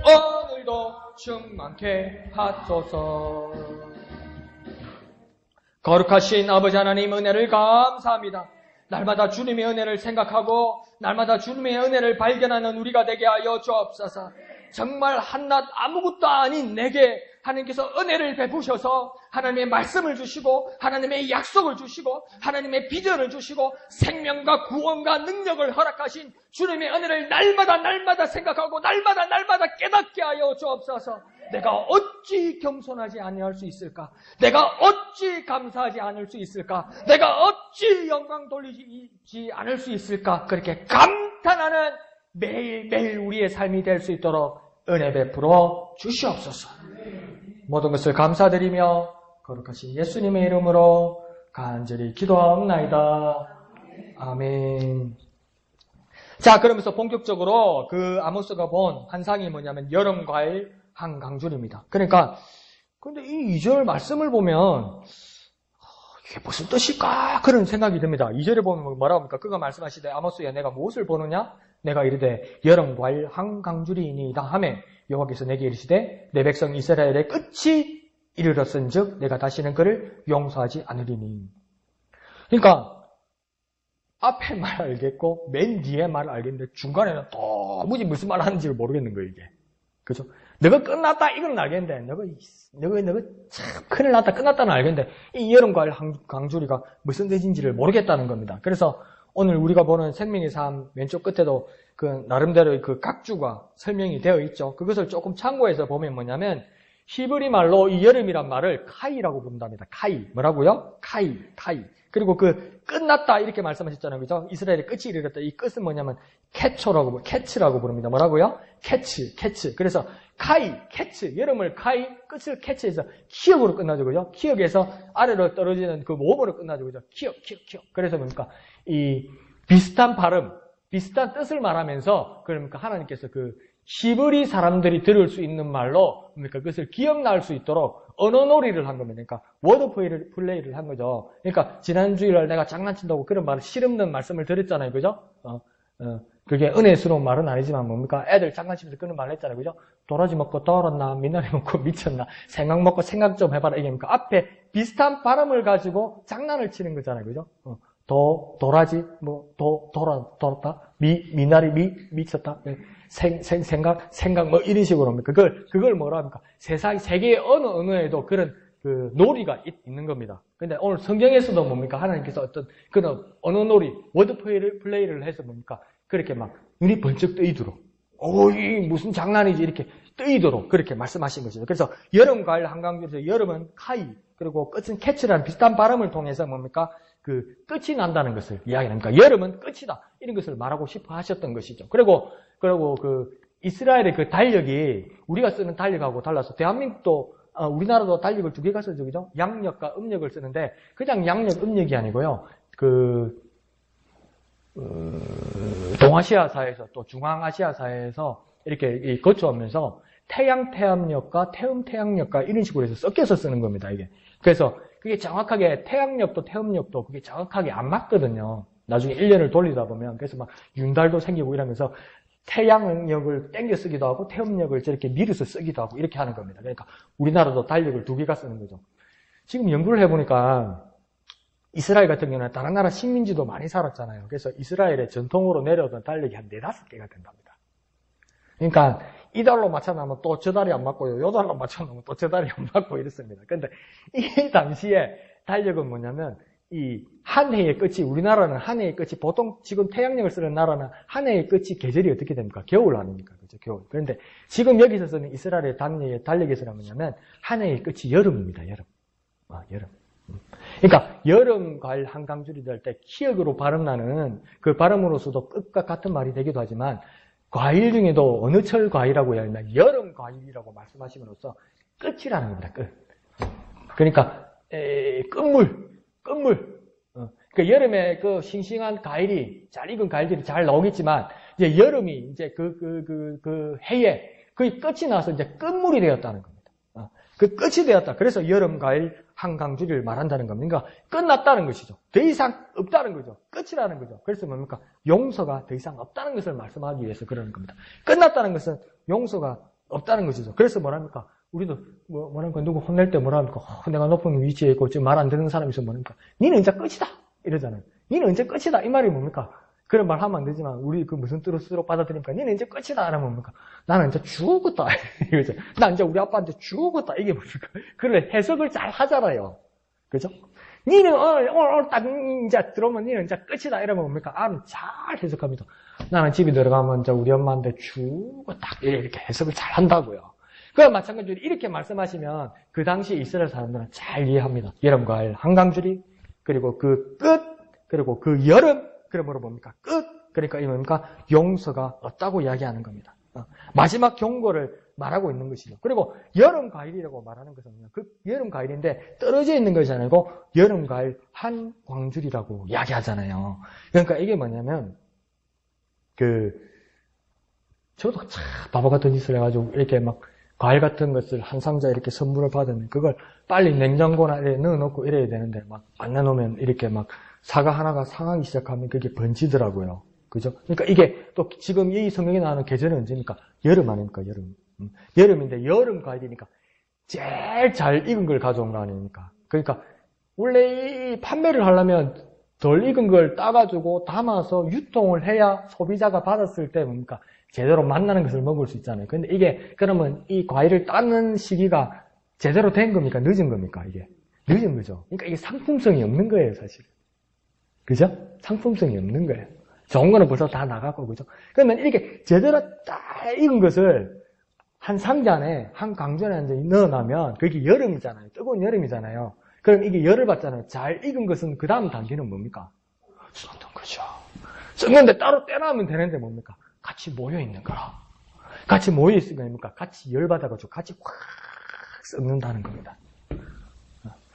오늘도 충만케 하소서. 거룩하신 아버지 하나님 은혜를 감사합니다. 날마다 주님의 은혜를 생각하고 날마다 주님의 은혜를 발견하는 우리가 되게 하여 주옵소서. 정말 한낱 아무것도 아닌 내게 하나님께서 은혜를 베푸셔서 하나님의 말씀을 주시고 하나님의 약속을 주시고 하나님의 비전을 주시고 생명과 구원과 능력을 허락하신 주님의 은혜를 날마다 생각하고 날마다 깨닫게 하여 주옵소서. 내가 어찌 겸손하지 아니할 수 있을까? 내가 어찌 감사하지 않을 수 있을까? 내가 어찌 영광 돌리지 않을 수 있을까? 그렇게 감탄하는 매일매일 우리의 삶이 될 수 있도록 은혜 베풀어 주시옵소서. 모든 것을 감사드리며 거룩하신 예수님의 이름으로 간절히 기도하옵나이다. 아멘. 자, 그러면서 본격적으로 그 아모스가 본 환상이 뭐냐면 여름 과일 한강줄입니다. 그러니까 근데 이 2절 말씀을 보면 이게 무슨 뜻일까? 그런 생각이 듭니다. 2절에 보면 뭐라고 합니까? 그가 말씀하시되 아모스야 내가 무엇을 보느냐? 내가 이르되 여름 과일 한강줄이니이다 하매 여호와께서 내게 이르시되 내 백성 이스라엘의 끝이 이르렀은즉 내가 다시는 그를 용서하지 않으리니. 그러니까 앞에 말 알겠고 맨 뒤에 말 알겠는데 중간에는 도무지 무슨 말 하는지를 모르겠는 거예요 이게. 그죠? 너가 끝났다 이건 알겠는데 너가 참 큰일 났다 끝났다는 알겠는데 이 여름 과일 한강줄이가 무슨 뜻인지를 모르겠다는 겁니다. 그래서 오늘 우리가 보는 생명의 삶 왼쪽 끝에도 그 나름대로의 그 각주가 설명이 되어 있죠. 그것을 조금 참고해서 보면 뭐냐면 히브리 말로 이 여름이란 말을 카이라고 부른답니다. 카이. 뭐라고요? 카이. 그리고 그 끝났다 이렇게 말씀하셨잖아요. 그죠? 이스라엘의 끝이 이르렀다. 이 끝은 뭐냐면 캐치라고 부릅니다. 뭐라고요? 캐치. 그래서 카이, 캐치. 여름을 카이, 끝을 캐치해서 키역으로 끝나죠. 그죠? 키역에서 아래로 떨어지는 그 모음으로 끝나죠. 그죠? 키역. 그래서 뭡니까? 이 비슷한 발음, 비슷한 뜻을 말하면서 그러니까 하나님께서 그 히브리 사람들이 들을 수 있는 말로 그러니까 그것을 기억날 수 있도록 언어놀이를 한 겁니다. 그러니까 워드 플레이를 한 거죠. 그러니까 지난 주일날 내가 장난친다고 그런 말을 실없는 말씀을 드렸잖아요. 그죠? 그게 은혜스러운 말은 아니지만 뭡니까? 애들 장난치면서 그런 말을 했잖아요. 그죠? 도라지 먹고 떠올랐나? 미나리 먹고 미쳤나? 생각 먹고 생각 좀 해봐라. 이게 뭡니까? 앞에 비슷한 발음을 가지고 장난을 치는 거잖아요. 그죠? 도라지, 돌았다? 미나리, 미쳤다? 생각, 뭐, 이런 식으로 합니까? 그걸 뭐라 합니까? 세계의 어느 언어에도 그런, 놀이가 있는 겁니다. 근데 오늘 성경에서도 뭡니까? 하나님께서 어떤 그런 언어놀이, 워드 플레이를 해서 뭡니까? 그렇게 막, 눈이 번쩍 뜨이도록. 이 무슨 장난이지? 이렇게 뜨이도록 그렇게 말씀하신 것이죠. 그래서 여름 과일 한강줄에서 여름은 카이, 그리고 끝은 캐치라는 비슷한 발음을 통해서 뭡니까? 그 끝이 난다는 것을 이야기합니다. 여름은 끝이다. 이런 것을 말하고 싶어 하셨던 것이죠. 그리고 그 이스라엘의 그 달력이 우리가 쓰는 달력하고 달라서 대한민국도 우리나라도 달력을 2개가 쓰죠. 그죠? 양력과 음력을 쓰는데 그냥 양력, 음력이 아니고요. 동아시아사에서 또 중앙아시아사에서 이렇게 거쳐오면서 태양력과 태음력과 이런 식으로 해서 섞여서 쓰는 겁니다. 이게. 그래서 그게 정확하게 태양력도 태음력도 그게 정확하게 안 맞거든요. 나중에 1년을 돌리다 보면. 그래서 막 윤달도 생기고 이러면서 태양력을 땡겨 쓰기도 하고 태음력을 저렇게 밀어서 쓰기도 하고 이렇게 하는 겁니다. 그러니까 우리나라도 달력을 2개가 쓰는 거죠. 지금 연구를 해보니까 이스라엘 같은 경우는 다른 나라 식민지도 많이 살았잖아요. 그래서 이스라엘의 전통으로 내려오던 달력이 한 4-5개가 된답니다. 그러니까 이 달로 맞춰놓으면 또 저 달이 안 맞고요. 요 달로 맞춰놓으면 또 저 달이 안 맞고 이렇습니다. 근데 이 당시에 달력은 뭐냐면 이 한 해의 끝이 우리나라는 한 해의 끝이 보통 지금 태양력을 쓰는 나라는 한 해의 끝이 계절이 어떻게 됩니까? 겨울 아닙니까? 그죠? 겨울. 그런데 지금 여기서 쓰는 이스라엘의 달력에서는 뭐냐면 한 해의 끝이 여름입니다. 여름. 여름. 그러니까 여름 과일 한강줄이 될 때 키역으로 발음나는 그 발음으로서도 끝과 같은 말이 되기도 하지만 과일 중에도 어느 철 과일이라고 해야 하나 여름 과일이라고 말씀하심으로써 끝이라는 겁니다. 끝. 그러니까 끝물. 그 여름에 그 싱싱한 과일이 잘 익은 과일들이 잘 나오겠지만 이제 여름이 이제 그 해에 거의 끝이 나서 이제 끝물이 되었다는 겁니다. 그 끝이 되었다. 그래서 여름 과일 한강줄을 말한다는 겁니다. 그러니까 끝났다는 것이죠. 더 이상 없다는 거죠. 끝이라는 거죠. 그래서 뭡니까? 용서가 더 이상 없다는 것을 말씀하기 위해서 그러는 겁니다. 끝났다는 것은 용서가 없다는 것이죠. 그래서 뭐랍니까? 우리도 뭐랍니까? 누구 혼낼 때 뭐랍니까? 내가 높은 위치에 있고 지금 말 안 듣는 사람이 있으면 뭐랍니까? 니는 이제 끝이다. 이러잖아요. 니는 이제 끝이다. 이 말이 뭡니까? 그런 말 하면 안 되지만, 우리 그 무슨 뜻으로 받아들입니까? 니는 이제 끝이다. 이러면 뭡니까? 나는 이제 죽었다. 이거죠. 난 이제 우리 아빠한테 죽었다. 이게 뭡니까? 그래, 해석을 잘 하잖아요. 그죠? 니는 오늘 딱 이제 들어오면 니는 이제 끝이다. 이러면 뭡니까? 잘 해석합니다. 나는 집에 들어가면 이제 우리 엄마한테 죽었다. 이렇게 해석을 잘 한다고요. 그와 마찬가지로 이렇게 말씀하시면 그 당시 이스라엘 사람들은 잘 이해합니다. 여름, 가을, 한강줄이, 그리고 그 끝, 그리고 그 여름, 그러므로 뭡니까? 끝. 그러니까 이 뭡니까? 용서가 없다고 이야기하는 겁니다. 마지막 경고를 말하고 있는 것이죠. 그리고 여름 과일이라고 말하는 것은 그 여름 과일인데 떨어져 있는 것이 아니고 여름 과일 한 광줄이라고 이야기하잖아요. 그러니까 이게 뭐냐면 저도 참 바보 같은 짓을 해가지고 이렇게 막 과일 같은 것을 한 상자 이렇게 선물을 받으면 그걸 빨리 냉장고나 이렇게 넣어놓고 이래야 되는데 막 안 넣어놓으면 이렇게 막 사과 하나가 상하기 시작하면 그게 번지더라고요. 그죠? 그러니까 이게 또 지금 이 성경에 나오는 계절은 언제입니까? 여름 아닙니까? 여름. 여름인데 여름 과일이니까 제일 잘 익은 걸 가져온 거 아닙니까? 그러니까 원래 이 판매를 하려면 덜 익은 걸 따가지고 담아서 유통을 해야 소비자가 받았을 때 뭡니까? 제대로 만나는 것을 먹을 수 있잖아요. 근데 이게 그러면 이 과일을 따는 시기가 제대로 된 겁니까? 늦은 겁니까? 이게 늦은 거죠. 그러니까 이게 상품성이 없는 거예요, 사실. 그죠? 상품성이 없는 거예요. 좋은 거는 벌써 다 나가고, 그죠? 그러면 이렇게 제대로 딱 익은 것을 한 상자 안에, 한 강주 안에 넣어놔면, 그게 여름이잖아요. 뜨거운 여름이잖아요. 그럼 이게 열을 받잖아요. 잘 익은 것은 그 다음 단계는 뭡니까? 썩는 거죠. 썩는데 따로 떼놔면 되는데 뭡니까? 같이 모여있는 거라. 같이 모여있으니까 뭡니까? 같이 열받아가지고 같이 확 썩는다는 겁니다.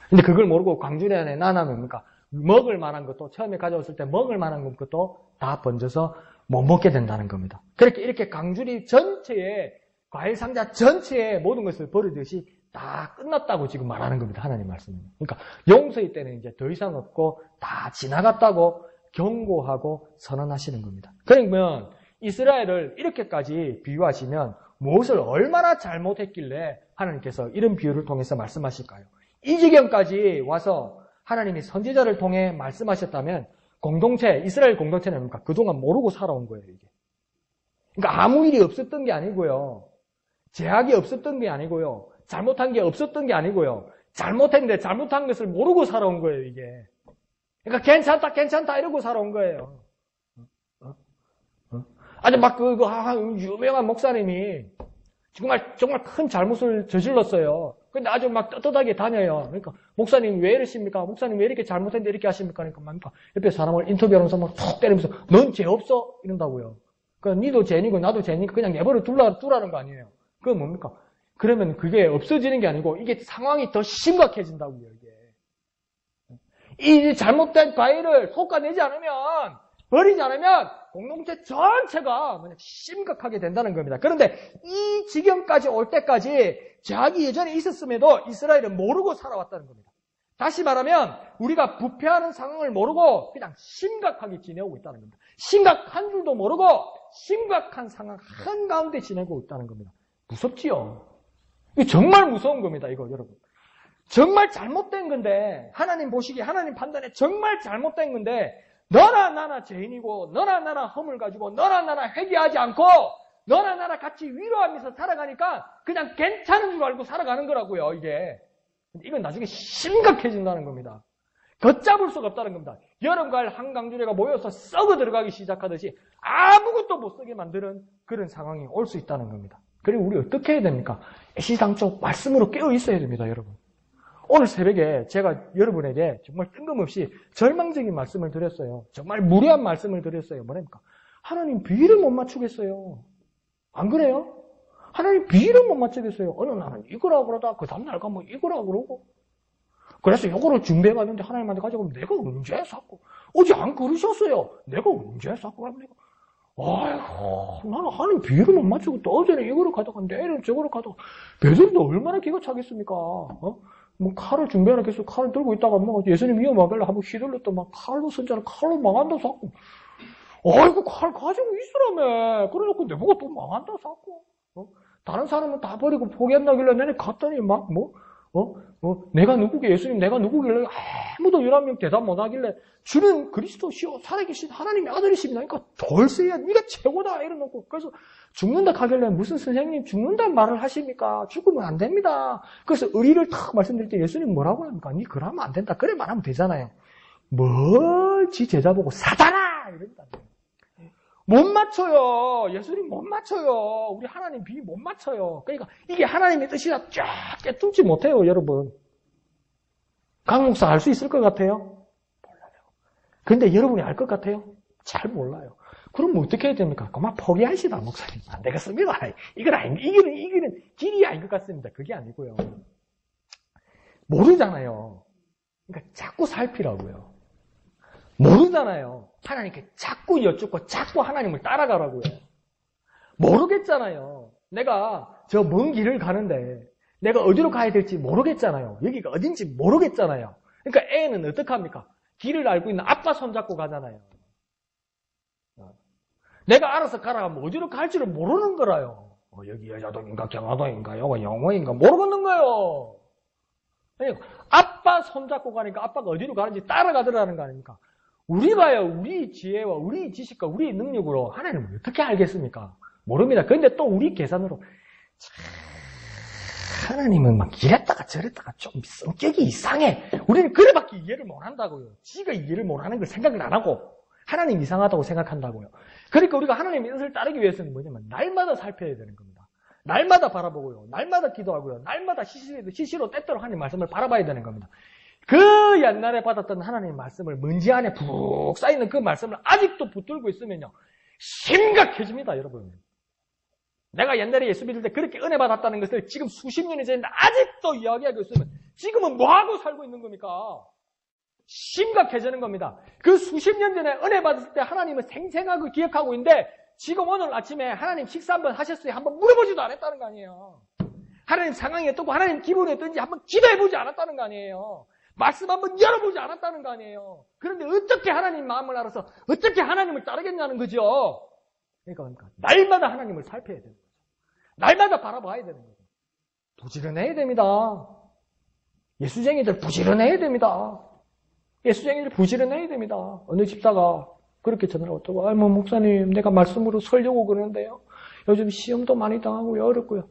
근데 그걸 모르고 광주리 안에 놔놔면 뭡니까? 먹을 만한 것도 처음에 가져왔을 때 먹을 만한 것도 다 번져서 못 먹게 된다는 겁니다. 그렇게 이렇게 강주리 전체에 과일 상자 전체에 모든 것을 버리듯이 다 끝났다고 지금 말하는 겁니다. 하나님 말씀은. 그러니까 용서의 때는 이제 더 이상 없고 다 지나갔다고 경고하고 선언하시는 겁니다. 그러면 이스라엘을 이렇게까지 비유하시면 무엇을 얼마나 잘못했길래 하나님께서 이런 비유를 통해서 말씀하실까요? 이 지경까지 와서 하나님이 선지자를 통해 말씀하셨다면 공동체, 이스라엘 공동체는 뭡니까? 그동안 모르고 살아온 거예요, 이게. 그러니까 아무 일이 없었던 게 아니고요. 제약이 없었던 게 아니고요. 잘못한 게 없었던 게 아니고요. 잘못했는데 잘못한 것을 모르고 살아온 거예요, 이게. 그러니까 괜찮다, 괜찮다 이러고 살아온 거예요. 아주 막 유명한 목사님이 정말 큰 잘못을 저질렀어요. 근데 아주 막 떳떳하게 다녀요. 그러니까, 목사님 왜 이러십니까? 목사님 왜 이렇게 잘못했는데 이렇게 하십니까? 그러니까, 옆에 사람을 인터뷰하면서 막 툭 때리면서, 넌 죄 없어? 이런다고요. 그러니까, 니도 죄니고 나도 죄니까 그냥 내버려 두라는 거 아니에요. 그건 뭡니까? 그러면 그게 없어지는 게 아니고, 이게 상황이 더 심각해진다고요, 이게. 이 잘못된 과일을 솎아내지 않으면, 버리지 않으면, 공동체 전체가 심각하게 된다는 겁니다. 그런데 이 지경까지 올 때까지 제약이 예전에 있었음에도 이스라엘은 모르고 살아왔다는 겁니다. 다시 말하면 우리가 부패하는 상황을 모르고 그냥 심각하게 지내고 있다는 겁니다. 심각한 줄도 모르고 심각한 상황 한가운데 지내고 있다는 겁니다. 무섭지요? 이거 정말 무서운 겁니다, 이거 여러분. 정말 잘못된 건데 하나님 보시기에 하나님 판단에 정말 잘못된 건데 너나 나나 죄인이고 너나 나나 허물 가지고 너나 나나 회개하지 않고 너나 나나 같이 위로하면서 살아가니까 그냥 괜찮은 줄 알고 살아가는 거라고요, 이게. 이건 나중에 심각해진다는 겁니다. 걷잡을 수가 없다는 겁니다. 여름, 가을, 한강주례가 모여서 썩어 들어가기 시작하듯이 아무것도 못 쓰게 만드는 그런 상황이 올 수 있다는 겁니다. 그리고 우리 어떻게 해야 됩니까? 애시당초 말씀으로 깨어 있어야 됩니다, 여러분. 오늘 새벽에 제가 여러분에게 정말 뜬금없이 절망적인 말씀을 드렸어요. 정말 무례한 말씀을 드렸어요. 뭐랍니까? 하나님 비를 못 맞추겠어요. 안 그래요? 하나님 비를 못 맞추겠어요. 어느 날은 이거라고 그러다 그 다음날 가면 이거라고 그러고. 그래서 이거를 준비해봤는데 하나님한테 가져가면 내가 언제 샀고 어제 안 그러셨어요. 내가 언제 샀고 하면 내가 아이고 나는 하나님 비를 못 맞추고 또 어제는 이거를 가져가 내일은 저거를 가져가 베드로도 얼마나 기가 차겠습니까? 뭐 칼을 준비해놨겠어. 칼을 들고 있다가 뭐 예수님 위험하길래 한번 휘둘렀다 막 칼로 선자를 칼로 망한다 샀고 아이고 칼 가지고 있으라며 그래놓고 내보고 또 망한다 샀고 다른 사람은 다 버리고 포기한다길래 내가 갔더니 막 내가 누구게, 예수님 내가 누구길래 아무도 11명 대답 못하길래 주는 그리스도시요 살아계신 하나님의 아들이십니다. 그러니까 돌쇠야 네가 최고다 이러놓고 그래서 죽는다 하길래 무슨 선생님 죽는다는 말을 하십니까? 죽으면 안 됩니다. 그래서 의리를 탁 말씀드릴 때 예수님 뭐라고 합니까? 니 그러면 안 된다. 그래 말하면 되잖아요. 뭘 지 제자 보고 사단아 이런다. 못 맞춰요. 예수님 못 맞춰요. 우리 하나님 비위 못 맞춰요. 그러니까 이게 하나님의 뜻이라 쫙 깨뚫지 못해요, 여러분. 강 목사 알 수 있을 것 같아요? 몰라요. 그런데 여러분이 알 것 같아요? 잘 몰라요. 그럼 어떻게 해야 됩니까? 그만 포기하시다, 목사님. 안 되겠습니다. 이거는 길이 아닌 것 같습니다. 그게 아니고요. 모르잖아요. 그러니까 자꾸 살피라고요. 모르잖아요. 하나님께 자꾸 여쭙고 자꾸 하나님을 따라가라고요. 모르겠잖아요. 내가 저 먼 길을 가는데 내가 어디로 가야 될지 모르겠잖아요. 여기가 어딘지 모르겠잖아요. 그러니까 애는 어떡합니까? 길을 알고 있는 아빠 손잡고 가잖아요. 내가 알아서 가라가면 어디로 갈지를 모르는 거라요. 여기 여자동인가 경화동인가 여기 영어인가 모르겠는 거예요. 그러니까 아빠 손잡고 가니까 아빠가 어디로 가는지 따라가더라는 거 아닙니까? 우리가요, 우리 지혜와 우리 지식과 우리 능력으로 하나님을 어떻게 알겠습니까? 모릅니다. 그런데 또 우리 계산으로 하나님은 막 이랬다가 저랬다가 좀 성격이 이상해. 우리는 그래밖에 이해를 못한다고요. 지가 이해를 못하는 걸 생각을 안 하고 하나님 이상하다고 생각한다고요. 그러니까 우리가 하나님의 뜻을 따르기 위해서는 뭐냐면 날마다 살펴야 되는 겁니다. 날마다 바라보고요. 날마다 기도하고요. 날마다 시시로 때때로 하나님 말씀을 바라봐야 되는 겁니다. 그 옛날에 받았던 하나님의 말씀을 먼지 안에 푹 쌓이는 그 말씀을 아직도 붙들고 있으면요. 심각해집니다, 여러분. 내가 옛날에 예수 믿을 때 그렇게 은혜 받았다는 것을 지금 수십 년이 지났는데 아직도 이야기하고 있으면 지금은 뭐하고 살고 있는 겁니까? 심각해지는 겁니다. 그 수십 년 전에 은혜 받았을 때 하나님을 생생하게 기억하고 있는데 지금 오늘 아침에 하나님 식사 한번 하셨어요? 한번 물어보지도 않았다는 거 아니에요. 하나님 상황이 어떻고 하나님 기분이 어떤지 한번 기도해보지 않았다는 거 아니에요. 말씀 한번 열어보지 않았다는 거 아니에요. 그런데 어떻게 하나님 마음을 알아서 어떻게 하나님을 따르겠냐는 거죠. 그러니까 날마다 하나님을 살펴야 되는 거죠. 날마다 바라봐야 되는 거죠. 부지런해야 됩니다. 예수쟁이들 부지런해야 됩니다. 예수쟁이들 부지런해야 됩니다. 어느 집사가 그렇게 전화를 왔다고 목사님 내가 말씀으로 설려고 그러는데요. 요즘 시험도 많이 당하고요. 어렵고요.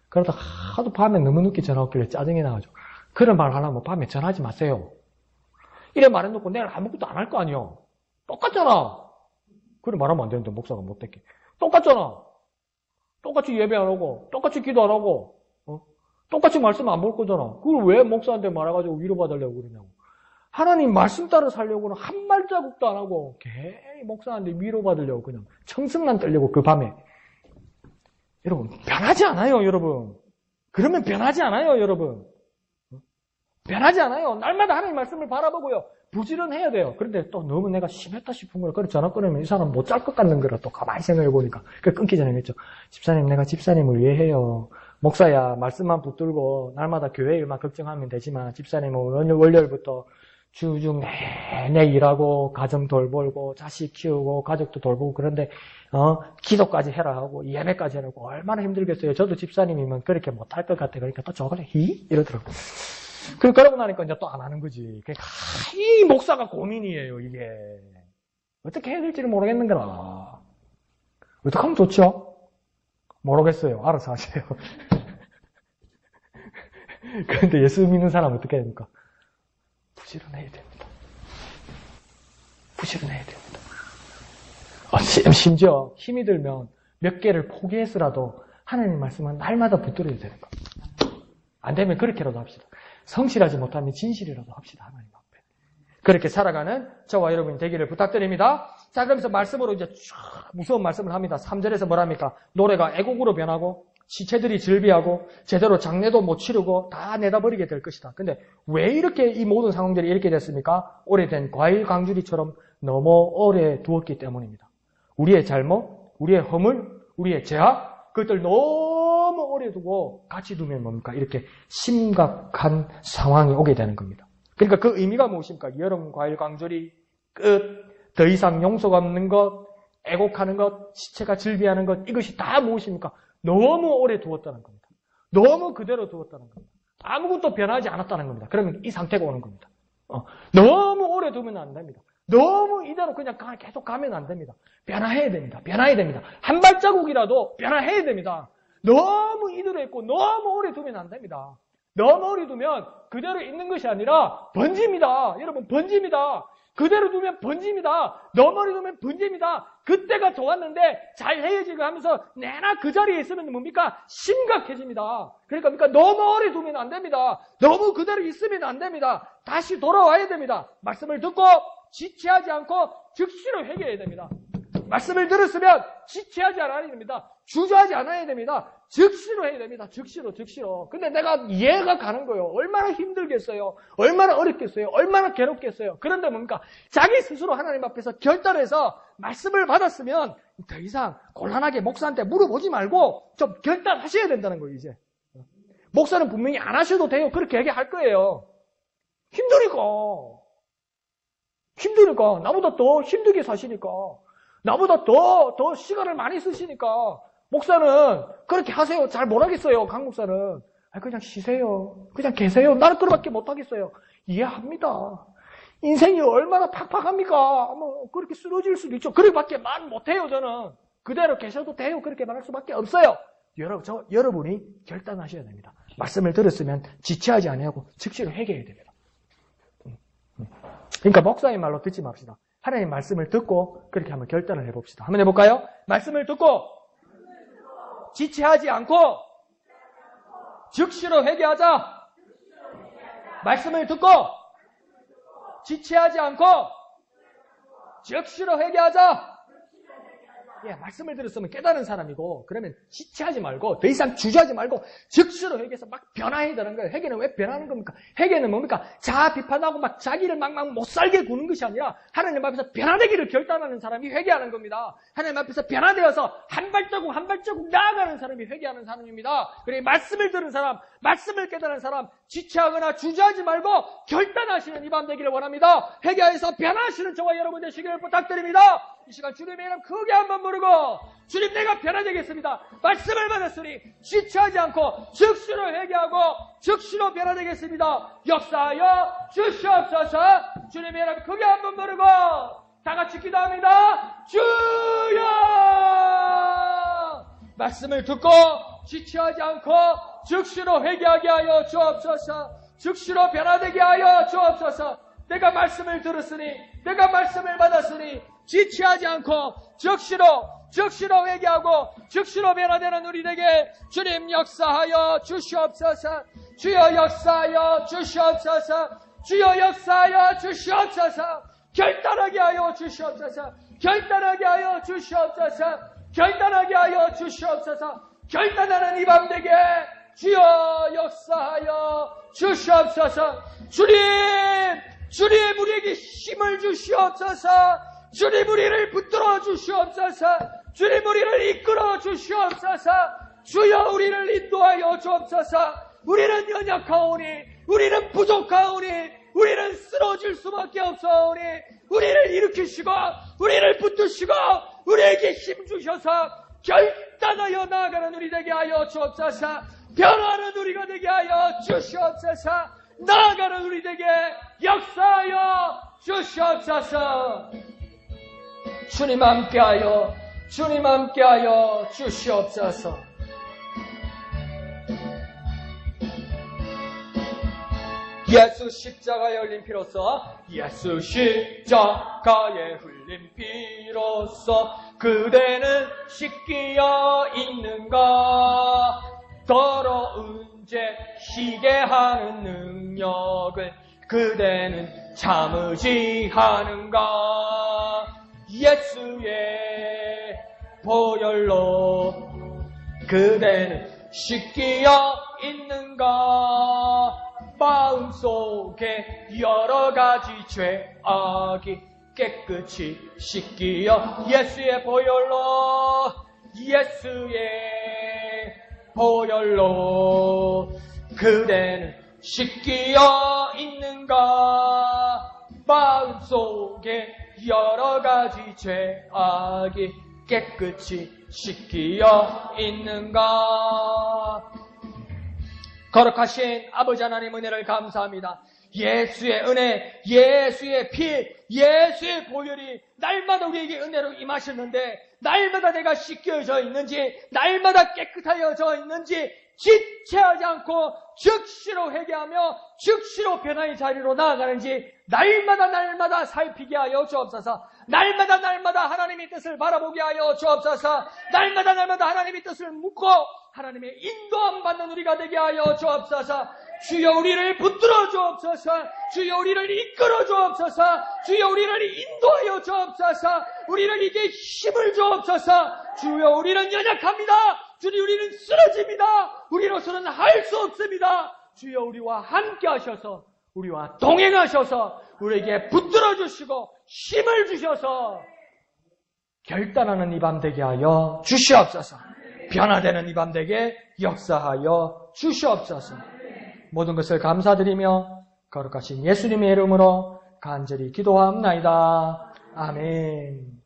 그러다 하도 밤에 너무 늦게 전화 왔길래 짜증이 나가지고 그런 말 하려면 밤에 전화하지 마세요. 이래 말해놓고 내일 아무것도 안 할 거 아니요. 똑같잖아. 그래 말하면 안 되는데 목사가 못됐게. 똑같잖아. 똑같이 예배 안 하고 똑같이 기도 안 하고 똑같이 말씀 안 볼 거잖아. 그걸 왜 목사한테 말해가지고 위로받으려고 그러냐고. 하나님 말씀 따라 살려고는 한 발자국도 안 하고 괜히 목사한테 위로받으려고 그냥 청승난 떨려고 그 밤에. 여러분 변하지 않아요, 여러분. 그러면 변하지 않아요, 여러분. 변하지 않아요. 날마다 하나님 말씀을 바라보고요. 부지런해야 돼요. 그런데 또 너무 내가 심했다 싶은 거라 그래 전화 끊으면 이 사람 못 잘 것 같는 거라 또 가만히 생각해 보니까 그 끊기 전에 그랬죠. 집사님 내가 집사님을 위해 해요. 목사야 말씀만 붙들고 날마다 교회 일만 걱정하면 되지만 집사님은 월요일부터 주중 내내 일하고 가정 돌보고 자식 키우고 가족도 돌보고 그런데 기도까지 해라 하고 예배까지 하라고 얼마나 힘들겠어요. 저도 집사님이면 그렇게 못할 것 같아. 그러니까 또 저걸 이러더라고요. 그러고 나니까 이제 또 안 하는 거지. 이 목사가 고민이에요, 이게. 어떻게 해야 될지를 모르겠는 거라. 어떻게 하면 좋죠? 모르겠어요. 알아서 하세요. 그런데 예수 믿는 사람 어떻게 해야 됩니까? 부지런해야 됩니다. 부지런해야 됩니다. 심지어 힘이 들면 몇 개를 포기해서라도 하나님 말씀은 날마다 붙들어야 되는 겁니다. 안 되면 그렇게라도 합시다. 성실하지 못하면 진실이라도 합시다. 하나님 앞에. 그렇게 살아가는 저와 여러분이 되기를 부탁드립니다. 자, 그러면서 말씀으로 이제 무서운 말씀을 합니다. 3절에서 뭐랍니까? 노래가 애곡으로 변하고 시체들이 즐비하고 제대로 장례도 못 치르고 다 내다버리게 될 것이다. 근데 왜 이렇게 이 모든 상황들이 이렇게 됐습니까? 오래된 과일 강주리처럼 너무 오래 두었기 때문입니다. 우리의 잘못, 우리의 허물, 우리의 죄악, 그것들 너무 오래 두고 같이 두면 뭡니까? 이렇게 심각한 상황이 오게 되는 겁니다. 그러니까 그 의미가 무엇입니까? 여름 과일 강주리 끝, 더 이상 용서가 없는 것, 애곡하는 것, 시체가 즐비하는 것, 이것이 다 무엇입니까? 너무 오래 두었다는 겁니다. 너무 그대로 두었다는 겁니다. 아무것도 변하지 않았다는 겁니다. 그러면 이 상태가 오는 겁니다. 너무 오래 두면 안 됩니다. 너무 이대로 그냥 계속 가면 안 됩니다. 변화해야 됩니다. 변화해야 됩니다. 한 발자국이라도 변화해야 됩니다. 너무 이대로 있고 너무 오래 두면 안 됩니다. 너무 오래 두면 그대로 있는 것이 아니라 번집니다. 여러분, 번집니다. 그대로 두면 번집니다. 너무 오래 두면 번집니다. 그때가 좋았는데 잘 헤어지고 하면서 내나 그 자리에 있으면 뭡니까? 심각해집니다. 그러니까 너무 오래 두면 안 됩니다. 너무 그대로 있으면 안 됩니다. 다시 돌아와야 됩니다. 말씀을 듣고 지체하지 않고 즉시로 회개해야 됩니다. 말씀을 들었으면 지체하지 않아야 됩니다. 주저하지 않아야 됩니다. 즉시로 해야 됩니다. 즉시로. 근데 내가 이해가 가는 거예요. 얼마나 힘들겠어요. 얼마나 어렵겠어요. 얼마나 괴롭겠어요. 그런데 뭡니까? 자기 스스로 하나님 앞에서 결단해서 말씀을 받았으면 더 이상 곤란하게 목사한테 물어보지 말고 좀 결단하셔야 된다는 거예요, 이제. 목사는 분명히 안 하셔도 돼요. 그렇게 얘기할 거예요. 힘드니까. 나보다 더 힘들게 사시니까. 나보다 더 시간을 많이 쓰시니까. 목사는 그렇게 하세요. 잘 못하겠어요. 강 목사는. 그냥 쉬세요. 그냥 계세요. 나는 그렇게밖에 못하겠어요. 이해합니다. 인생이 얼마나 팍팍합니까? 그렇게 쓰러질 수도 있죠. 그렇게밖에 말 못해요, 저는. 그대로 계셔도 돼요. 그렇게 말할 수밖에 없어요. 여러분이 결단하셔야 됩니다. 말씀을 들었으면 지체하지 아니하고 즉시로 회개해야 됩니다. 그러니까 목사의 말로 듣지 맙시다. 하나님 말씀을 듣고 그렇게 한번 결단을 해봅시다. 한번 해볼까요? 말씀을 듣고 지체하지 않고 즉시로 회개하자. 말씀을 듣고 지체하지 않고 즉시로 회개하자. 예, 말씀을 들었으면 깨달은 사람이고, 그러면 지체하지 말고 더 이상 주저하지 말고 즉시로 회개해서 막 변화해야 되는 거예요. 회개는 왜 변하는 겁니까? 회개는 뭡니까? 자아 비판하고 막 자기를 막 못 살게 구는 것이 아니라 하나님 앞에서 변화되기를 결단하는 사람이 회개하는 겁니다. 하나님 앞에서 변화되어서 한 발자국 나아가는 사람이 회개하는 사람입니다. 그래, 말씀을 들은 사람, 말씀을 깨달은 사람, 지체하거나 주저하지 말고 결단하시는 이 밤 되기를 원합니다. 회개하여서 변화하시는 저와 여러분 되시기를 부탁드립니다. 이 시간 주님의 이름 크게 한번 부르고, 주님, 내가 변화되겠습니다. 말씀을 받았으니 지체하지 않고 즉시로 회개하고 즉시로 변화되겠습니다. 역사하여 주시옵소서. 주님의 이름 크게 한번 부르고 다 같이 기도합니다. 주여! 말씀을 듣고 지체하지 않고 즉시로 회개하게 하여 주옵소서. 즉시로 변화되게 하여 주옵소서. 내가 말씀을 들었으니, 내가 말씀을 받았으니 지체하지 않고 즉시로 회개하고 즉시로 변화되는 우리에게 주님 역사하여 주시옵소서. 주여 역사하여 주시옵소서. 주여 역사하여 주시옵소서. 결단하게 하여 주시옵소서. 결단하게 하여 주시옵소서. 결단하게 하여 주시옵소서. 결단하는 이 밤 되게 주여 역사하여 주시옵소서. 주님 우리에게 힘을 주시옵소서. 주님 우리를 붙들어 주시옵소서. 주님 우리를 이끌어 주시옵소서. 주여 우리를 인도하여 주옵소서. 우리는 연약하오니, 우리는 부족하오니, 우리는 쓰러질 수밖에 없사오니, 우리를 일으키시고 우리를 붙드시고 우리에게 힘 주셔서 결단하여 나아가는 우리 되게 하여 주옵소서. 변화하는 우리가 되게 하여 주시옵소서. 나아가는 우리 되게 역사하여 주시옵소서. 주님 함께하여 주시옵소서. 예수 십자가에 흘린 피로써, 예수 십자가에 흘린 피로써 그대는 씻기어 있는가? 더러운 죄 희게 하는 능력을 그대는 참으지 하는가? 예수의 보혈로 그대는 씻기어 있는가? 마음속에 여러 가지 죄악이 깨끗이 씻기어 예수의 보혈로 그대는 씻기어 있는가? 마음속에 여러 가지 죄악이 깨끗이 씻기어 있는가? 거룩하신 아버지 하나님 은혜를 감사합니다. 예수의 은혜, 예수의 피, 예수의 보혈이 날마다 우리에게 은혜로 임하셨는데 날마다 내가 씻겨져 있는지, 날마다 깨끗하여져 있는지 지체하지 않고 즉시로 회개하며 즉시로 변화의 자리로 나아가는지 날마다 살피게 하여 주옵소서. 날마다 하나님의 뜻을 바라보게 하여 주옵소서. 날마다 하나님의 뜻을 묻고 하나님의 인도함 받는 우리가 되게 하여 주옵소서. 주여 우리를 붙들어 주옵소서. 주여 우리를 이끌어 주옵소서. 주여 우리를 인도하여 주옵소서. 우리를 이게 힘을 주옵소서. 주여 우리는 연약합니다. 주님 우리는 쓰러집니다. 우리로서는 할 수 없습니다. 주여 우리와 함께 하셔서 우리와 동행하셔서 우리에게 붙들어 주시고 힘을 주셔서 결단하는 이 밤 되게 하여 주시옵소서. 변화되는 이 밤 되게 역사하여 주시옵소서. 모든 것을 감사드리며 거룩하신 예수님의 이름으로 간절히 기도합나이다. 아멘.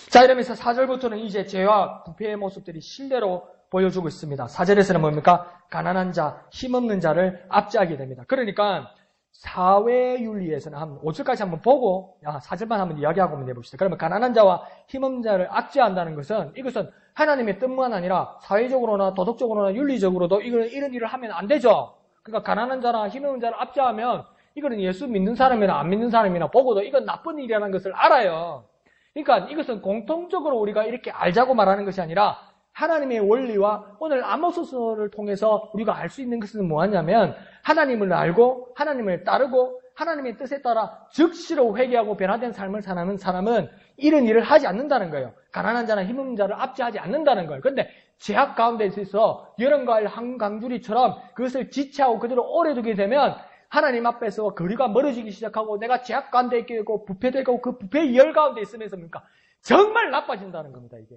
자, 이러면서 4절부터는 이제 죄와 부패의 모습들이 실내로 보여주고 있습니다. 4절에서는 뭡니까? 가난한 자, 힘없는 자를 압제하게 됩니다. 그러니까 사회윤리에서는 한 5절까지 한번 보고 4절만 한번 이야기하고 한번 해봅시다. 그러면 가난한 자와 힘없는 자를 압제한다는 것은 이것은 하나님의 뜻만 아니라 사회적으로나 도덕적으로나 윤리적으로도 이런 일을 하면 안 되죠. 그러니까 가난한 자나 힘없는 자를 압제하면 이거는 예수 믿는 사람이나 안 믿는 사람이나 보고도 이건 나쁜 일이라는 것을 알아요. 그러니까 이것은 공통적으로 우리가 이렇게 알자고 말하는 것이 아니라 하나님의 원리와 오늘 아모스서를 통해서 우리가 알 수 있는 것은 뭐냐면 하나님을 알고 하나님을 따르고 하나님의 뜻에 따라 즉시로 회개하고 변화된 삶을 사는 사람은 이런 일을 하지 않는다는 거예요. 가난한 자나 힘없는 자를 압제하지 않는다는 거예요. 그런데 죄악 가운데 있어서 여름가을 한강줄이처럼 그것을 지체하고 그대로 오래 두게 되면 하나님 앞에서 거리가 멀어지기 시작하고 내가 죄악 가운데 있게 되고 부패되고 그 부패의 열 가운데 있으면서 뭡니까? 정말 나빠진다는 겁니다, 이게.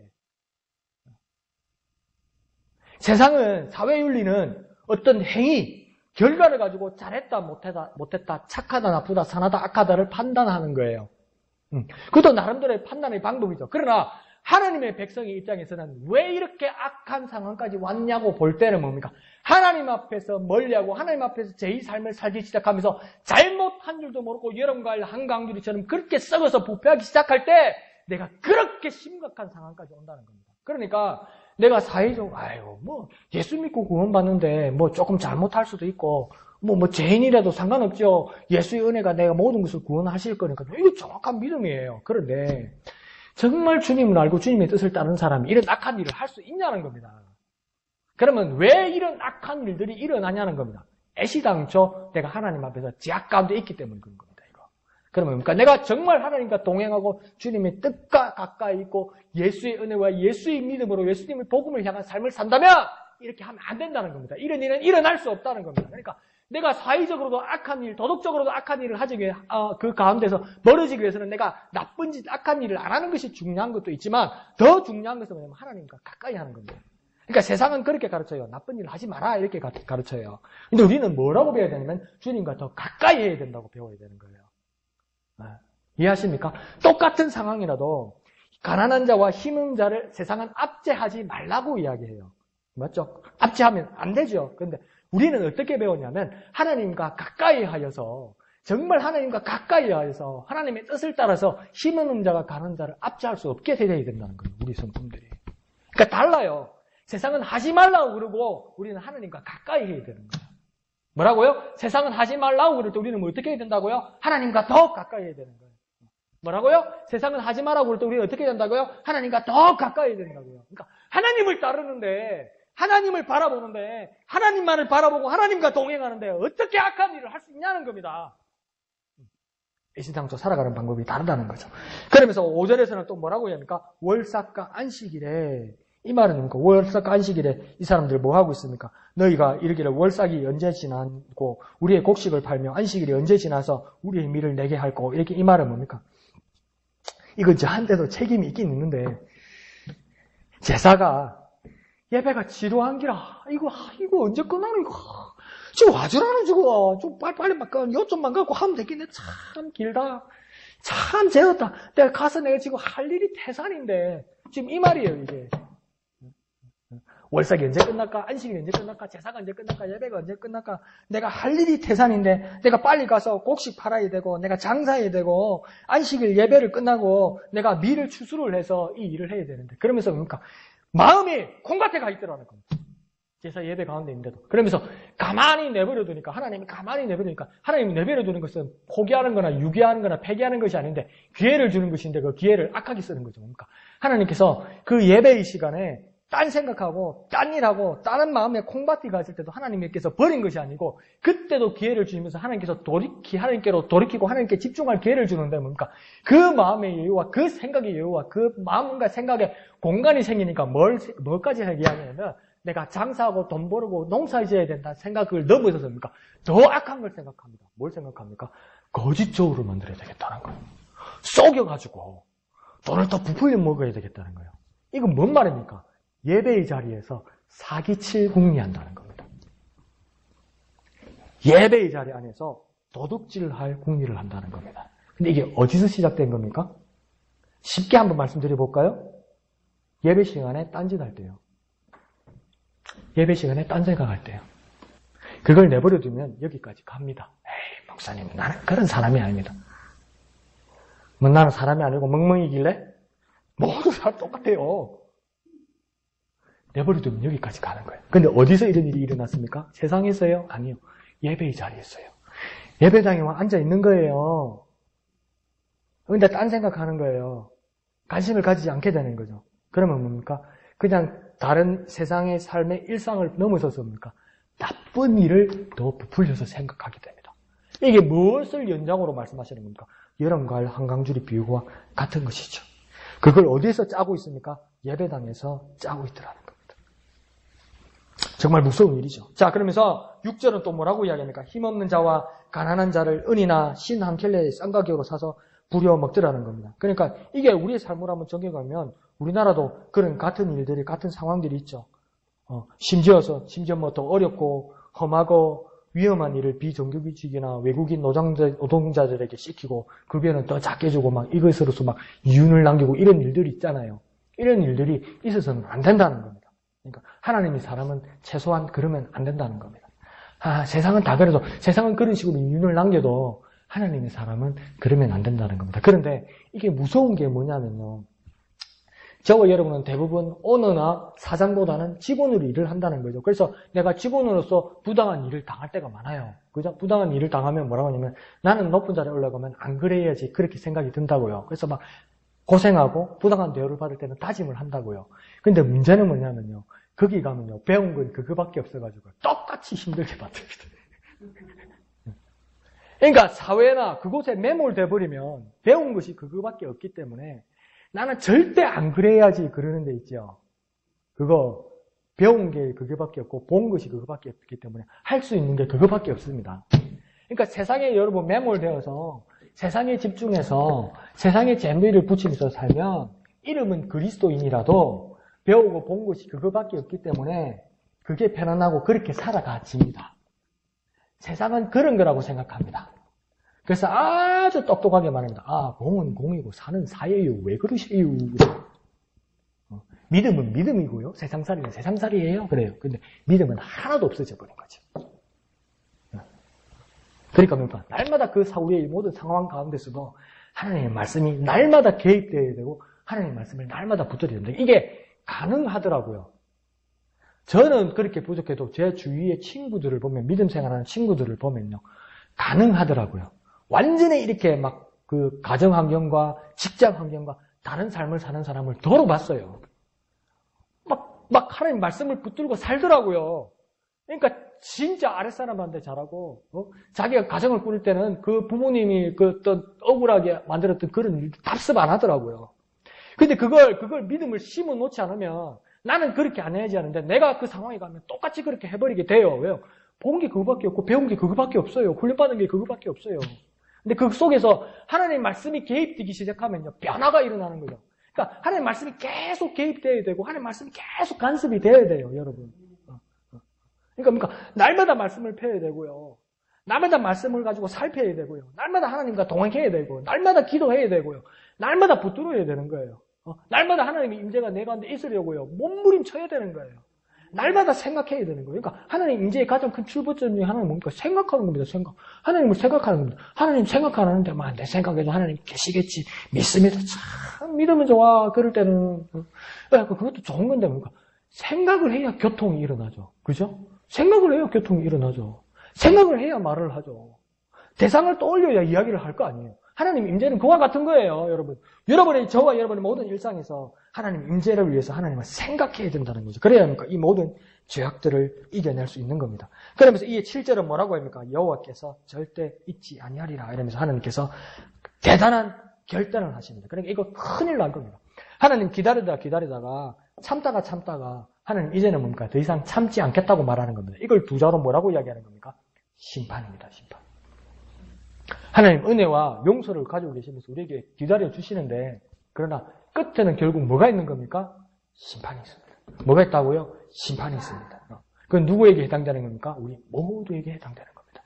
세상은, 사회윤리는 어떤 행위, 결과를 가지고 잘했다, 못했다, 착하다, 나쁘다, 선하다, 악하다를 판단하는 거예요. 그것도 나름대로의 판단의 방법이죠. 그러나 하나님의 백성의 입장에서는 왜 이렇게 악한 상황까지 왔냐고 볼 때는 뭡니까? 하나님 앞에서 멀리하고 하나님 앞에서 제2 삶을 살기 시작하면서 잘못한 줄도 모르고 여름가을 한강줄이처럼 그렇게 썩어서 부패하기 시작할 때 내가 그렇게 심각한 상황까지 온다는 겁니다. 그러니까 내가 사회적으로 예수 믿고 구원받는데 조금 잘못할 수도 있고 죄인이라도 상관없죠. 예수의 은혜가 내가 모든 것을 구원하실 거니까 이거 정확한 믿음이에요. 그런데 정말 주님을 알고 주님의 뜻을 따르는 사람이 이런 악한 일을 할 수 있냐는 겁니다. 그러면 왜 이런 악한 일들이 일어나냐는 겁니다. 애시당초 내가 하나님 앞에서 죄악 가운데 있기 때문에 그런 겁니다. 그러면 내가 정말 하나님과 동행하고 주님의 뜻과 가까이 있고 예수의 은혜와 예수의 믿음으로 예수님의 복음을 향한 삶을 산다면 이렇게 하면 안 된다는 겁니다. 이런 일은 일어날 수 없다는 겁니다. 그러니까 내가 사회적으로도 악한 일, 도덕적으로도 악한 일을 하기 위해 그 가운데서 멀어지기 위해서는 내가 나쁜 짓, 악한 일을 안 하는 것이 중요한 것도 있지만 더 중요한 것은 뭐냐면 하나님과 가까이 하는 겁니다. 그러니까 세상은 그렇게 가르쳐요. 나쁜 일을 하지 마라 이렇게 가르쳐요. 근데 우리는 뭐라고 배워야 되냐면 주님과 더 가까이 해야 된다고 배워야 되는 거예요. 이해하십니까? 똑같은 상황이라도 가난한 자와 힘없는 자를 세상은 압제하지 말라고 이야기해요. 맞죠? 압제하면 안 되죠. 그런데 우리는 어떻게 배웠냐면 하나님과 가까이 하여서 정말 하나님과 가까이 하여서 하나님의 뜻을 따라서 힘없는 자가 가난한 자를 압제할 수 없게 해야 된다는 거예요. 우리 성품들이. 그러니까 달라요. 세상은 하지 말라고 그러고 우리는 하나님과 가까이 해야 되는 거예요. 뭐라고요? 세상은 하지 말라고 그럴 때 우리는 어떻게 해야 된다고요? 하나님과 더 가까이 해야 되는 거예요. 뭐라고요? 세상은 하지 말라고 그럴 때 우리는 어떻게 해야 된다고요? 하나님과 더 가까이 해야 된다고요. 그러니까 하나님을 따르는데 하나님을 바라보는데 하나님만을 바라보고 하나님과 동행하는데 어떻게 악한 일을 할 수 있냐는 겁니다. 애신당초 살아가는 방법이 다르다는 거죠. 그러면서 5절에서는 또 뭐라고 합니까? 월삭과 안식일에 이 말은 뭡니까? 월삭과 안식일에 이 사람들 뭐 하고 있습니까? 너희가 이르기를 월삭이 언제 지나고 우리의 곡식을 팔며 안식일이 언제 지나서 우리의 밀을 내게 할꼬 이렇게 이 말은 뭡니까? 이건 저한테도 책임이 있긴 있는데 제사가 예배가 지루한기라 이거 언제 끝나노 이거 지금 와주라는 저거 좀 빨리 막 요점만 갖고 하면 되겠네. 참 길다. 참 재웠다. 내가 가서 내가 지금 할 일이 태산인데 지금 이 말이에요 이게. 월삭이 언제 끝날까? 안식이 언제 끝날까? 제사가 언제 끝날까? 예배가 언제 끝날까? 내가 할 일이 태산인데 내가 빨리 가서 곡식 팔아야 되고 내가 장사해야 되고 안식일 예배를 끝나고 내가 밀을 추수를 해서 이 일을 해야 되는데 그러면서 그러니까 마음이 콩밭에 가 있더라는 겁니다. 제사 예배 가운데 있는데도. 그러면서 가만히 내버려 두니까 하나님이 가만히 내버려 두니까 하나님이 내버려 두는 것은 포기하는 거나 유기하는 거나 폐기하는 것이 아닌데 기회를 주는 것인데 그 기회를 악하게 쓰는 거죠. 그러니까 하나님께서 그 예배의 시간에 딴 생각하고 딴 일하고 다른 마음에 콩밭이 가 있을 때도 하나님께서 버린 것이 아니고 그때도 기회를 주시면서 하나님께서 하나님께로 돌이키고 하나님께 집중할 기회를 주는데 뭡니까? 그 마음의 여유와 그 생각의 여유와 그 마음과 생각에 공간이 생기니까 뭘까지 얘기하냐면 내가 장사하고 돈 벌고 농사 지어야 된다는 생각을 넘어서서 뭡니까? 더 악한 걸 생각합니다. 뭘 생각합니까? 거짓적으로 만들어야 되겠다는 거예요. 속여가지고 돈을 더 부풀려 먹어야 되겠다는 거예요. 이건 뭔 말입니까? 예배의 자리에서 사기칠 궁리한다는 겁니다. 예배의 자리 안에서 도둑질할 궁리를 한다는 겁니다. 근데 이게 어디서 시작된 겁니까? 쉽게 한번 말씀드려볼까요? 예배 시간에 딴짓할 때요. 예배 시간에 딴 생각할 때요. 그걸 내버려 두면 여기까지 갑니다. 에이, 목사님, 나는 그런 사람이 아닙니다. 뭐 나는 사람이 아니고 멍멍이길래? 모두 다 똑같아요. 내버려 두면 여기까지 가는 거예요. 근데 어디서 이런 일이 일어났습니까? 세상에서요? 아니요. 예배의 자리에서요. 예배당에 와 앉아 있는 거예요. 근데 딴 생각하는 거예요. 관심을 가지지 않게 되는 거죠. 그러면 뭡니까? 그냥 다른 세상의 삶의 일상을 넘어서서 뭡니까? 나쁜 일을 더 부풀려서 생각하게 됩니다. 이게 무엇을 연장으로 말씀하시는 겁니까? 여름가을 한강줄이 비우고와 같은 것이죠. 그걸 어디에서 짜고 있습니까? 예배당에서 짜고 있더라는 겁니다. 정말 무서운 일이죠. 자, 그러면서 6절은 또 뭐라고 이야기합니까? 힘없는 자와 가난한 자를 은이나 신 한 켤레의 쌍가격으로 사서 부려 먹더라는 겁니다. 그러니까 이게 우리의 삶으로 한번 적용하면 우리나라도 그런 같은 일들이, 같은 상황들이 있죠. 심지어 뭐 더 어렵고 험하고 위험한 일을 비정규직이나 외국인 노동자들에게 시키고 급여는 더 작게 주고 막 이것으로서 막 이윤을 남기고 이런 일들이 있잖아요. 이런 일들이 있어서는 안 된다는 겁니다. 그러니까 하나님이 사람은 최소한 그러면 안 된다는 겁니다. 세상은 다 그래도 세상은 그런 식으로 이윤을 남겨도 하나님의 사람은 그러면 안 된다는 겁니다. 그런데 이게 무서운 게 뭐냐면요. 저와 여러분은 대부분 오너나 사장보다는 직원으로 일을 한다는 거죠. 그래서 내가 직원으로서 부당한 일을 당할 때가 많아요. 그죠? 부당한 일을 당하면 뭐라고 하냐면 나는 높은 자리에 올라가면 안 그래야지 그렇게 생각이 든다고요. 그래서 막 고생하고 부당한 대우를 받을 때는 다짐을 한다고요. 근데 문제는 뭐냐면요. 거기 가면요. 배운 건 그거밖에 없어가지고 똑같이 힘들게 받습니다. 그러니까 사회나 그곳에 매몰돼 버리면 배운 것이 그거밖에 없기 때문에 나는 절대 안 그래야지 그러는 데 있죠. 그거 배운 게 그거밖에 없고 본 것이 그거밖에 없기 때문에 할 수 있는 게 그거밖에 없습니다. 그러니까 세상에 여러분 매몰되어서 세상에 집중해서 세상에 재미를 붙이면서 살면 이름은 그리스도인이라도 배우고 본 것이 그거밖에 없기 때문에 그게 편안하고 그렇게 살아가집니다. 세상은 그런 거라고 생각합니다. 그래서 아주 똑똑하게 말합니다. 공은 공이고 사는 사예요. 왜 그러세요? 믿음은 믿음이고요. 세상살이는 세상살이에요. 그래요. 근데 믿음은 하나도 없어져 버린 거죠. 그러니까 뭡니까? 날마다 그 우리의 모든 상황 가운데서도 하나님의 말씀이 날마다 개입되어야 되고 하나님의 말씀을 날마다 붙들어야 된다. 이게 가능하더라고요. 저는 그렇게 부족해도 제 주위의 친구들을 보면 믿음 생활하는 친구들을 보면요. 가능하더라고요. 완전히 이렇게 막 그 가정 환경과 직장 환경과 다른 삶을 사는 사람을 더러 봤어요. 막 하나님 말씀을 붙들고 살더라고요. 그러니까 진짜 아랫사람한테 잘하고 자기가 가정을 꾸릴 때는 그 부모님이 그 어떤 억울하게 만들었던 그런 일 답습 안 하더라고요. 근데 그걸 믿음을 심어 놓지 않으면 나는 그렇게 안 해야지 하는데 내가 그 상황에 가면 똑같이 그렇게 해버리게 돼요. 왜요? 본 게 그거밖에 없고 배운 게 그거밖에 없어요. 훈련받은 게 그거밖에 없어요. 근데 그 속에서 하나님 말씀이 개입되기 시작하면요. 변화가 일어나는 거죠. 그러니까 하나님 말씀이 계속 개입돼야 되고 하나님 말씀이 계속 간섭이 돼야 돼요. 여러분. 그러니까 날마다 말씀을 펴야 되고요. 날마다 말씀을 가지고 살펴야 되고요. 날마다 하나님과 동행해야 되고 날마다 기도해야 되고요. 날마다 붙들어야 되는 거예요. 날마다 하나님의 임재가 내 가운데 있으려고요. 몸부림쳐야 되는 거예요. 날마다 생각해야 되는 거예요. 그러니까 하나님 임재의 가장 큰 출발점 중에 하나는 뭡니까? 생각하는 겁니다. 생각. 하나님을 생각하는 겁니다. 하나님 생각 안 하는데 내 생각에도 하나님 계시겠지. 믿습니다. 참 믿으면 좋아. 그럴 때는 그것도 좋은 건데 뭡니까? 생각을 해야 교통이 일어나죠. 그죠? 생각을 해야 교통이 일어나죠. 생각을 해야 말을 하죠. 대상을 떠올려야 이야기를 할 거 아니에요. 하나님 임재는 그와 같은 거예요, 여러분. 저와 여러분의 모든 일상에서 하나님 임재를 위해서 하나님을 생각해야 된다는 거죠. 그래야 합니까? 이 모든 죄악들을 이겨낼 수 있는 겁니다. 그러면서 이 7절은 뭐라고 합니까? 여호와께서 절대 잊지 아니하리라 이러면서 하나님께서 대단한 결단을 하십니다. 그러니까 이거 큰일 난 겁니다. 하나님 기다리다가 참다가 하나님 이제는 뭡니까? 더 이상 참지 않겠다고 말하는 겁니다. 이걸 두 자로 뭐라고 이야기하는 겁니까? 심판입니다. 심판. 하나님 은혜와 용서를 가지고 계시면서 우리에게 기다려 주시는데 그러나 끝에는 결국 뭐가 있는 겁니까? 심판이 있습니다. 뭐가 있다고요? 심판이 있습니다. 그건 누구에게 해당되는 겁니까? 우리 모두에게 해당되는 겁니다.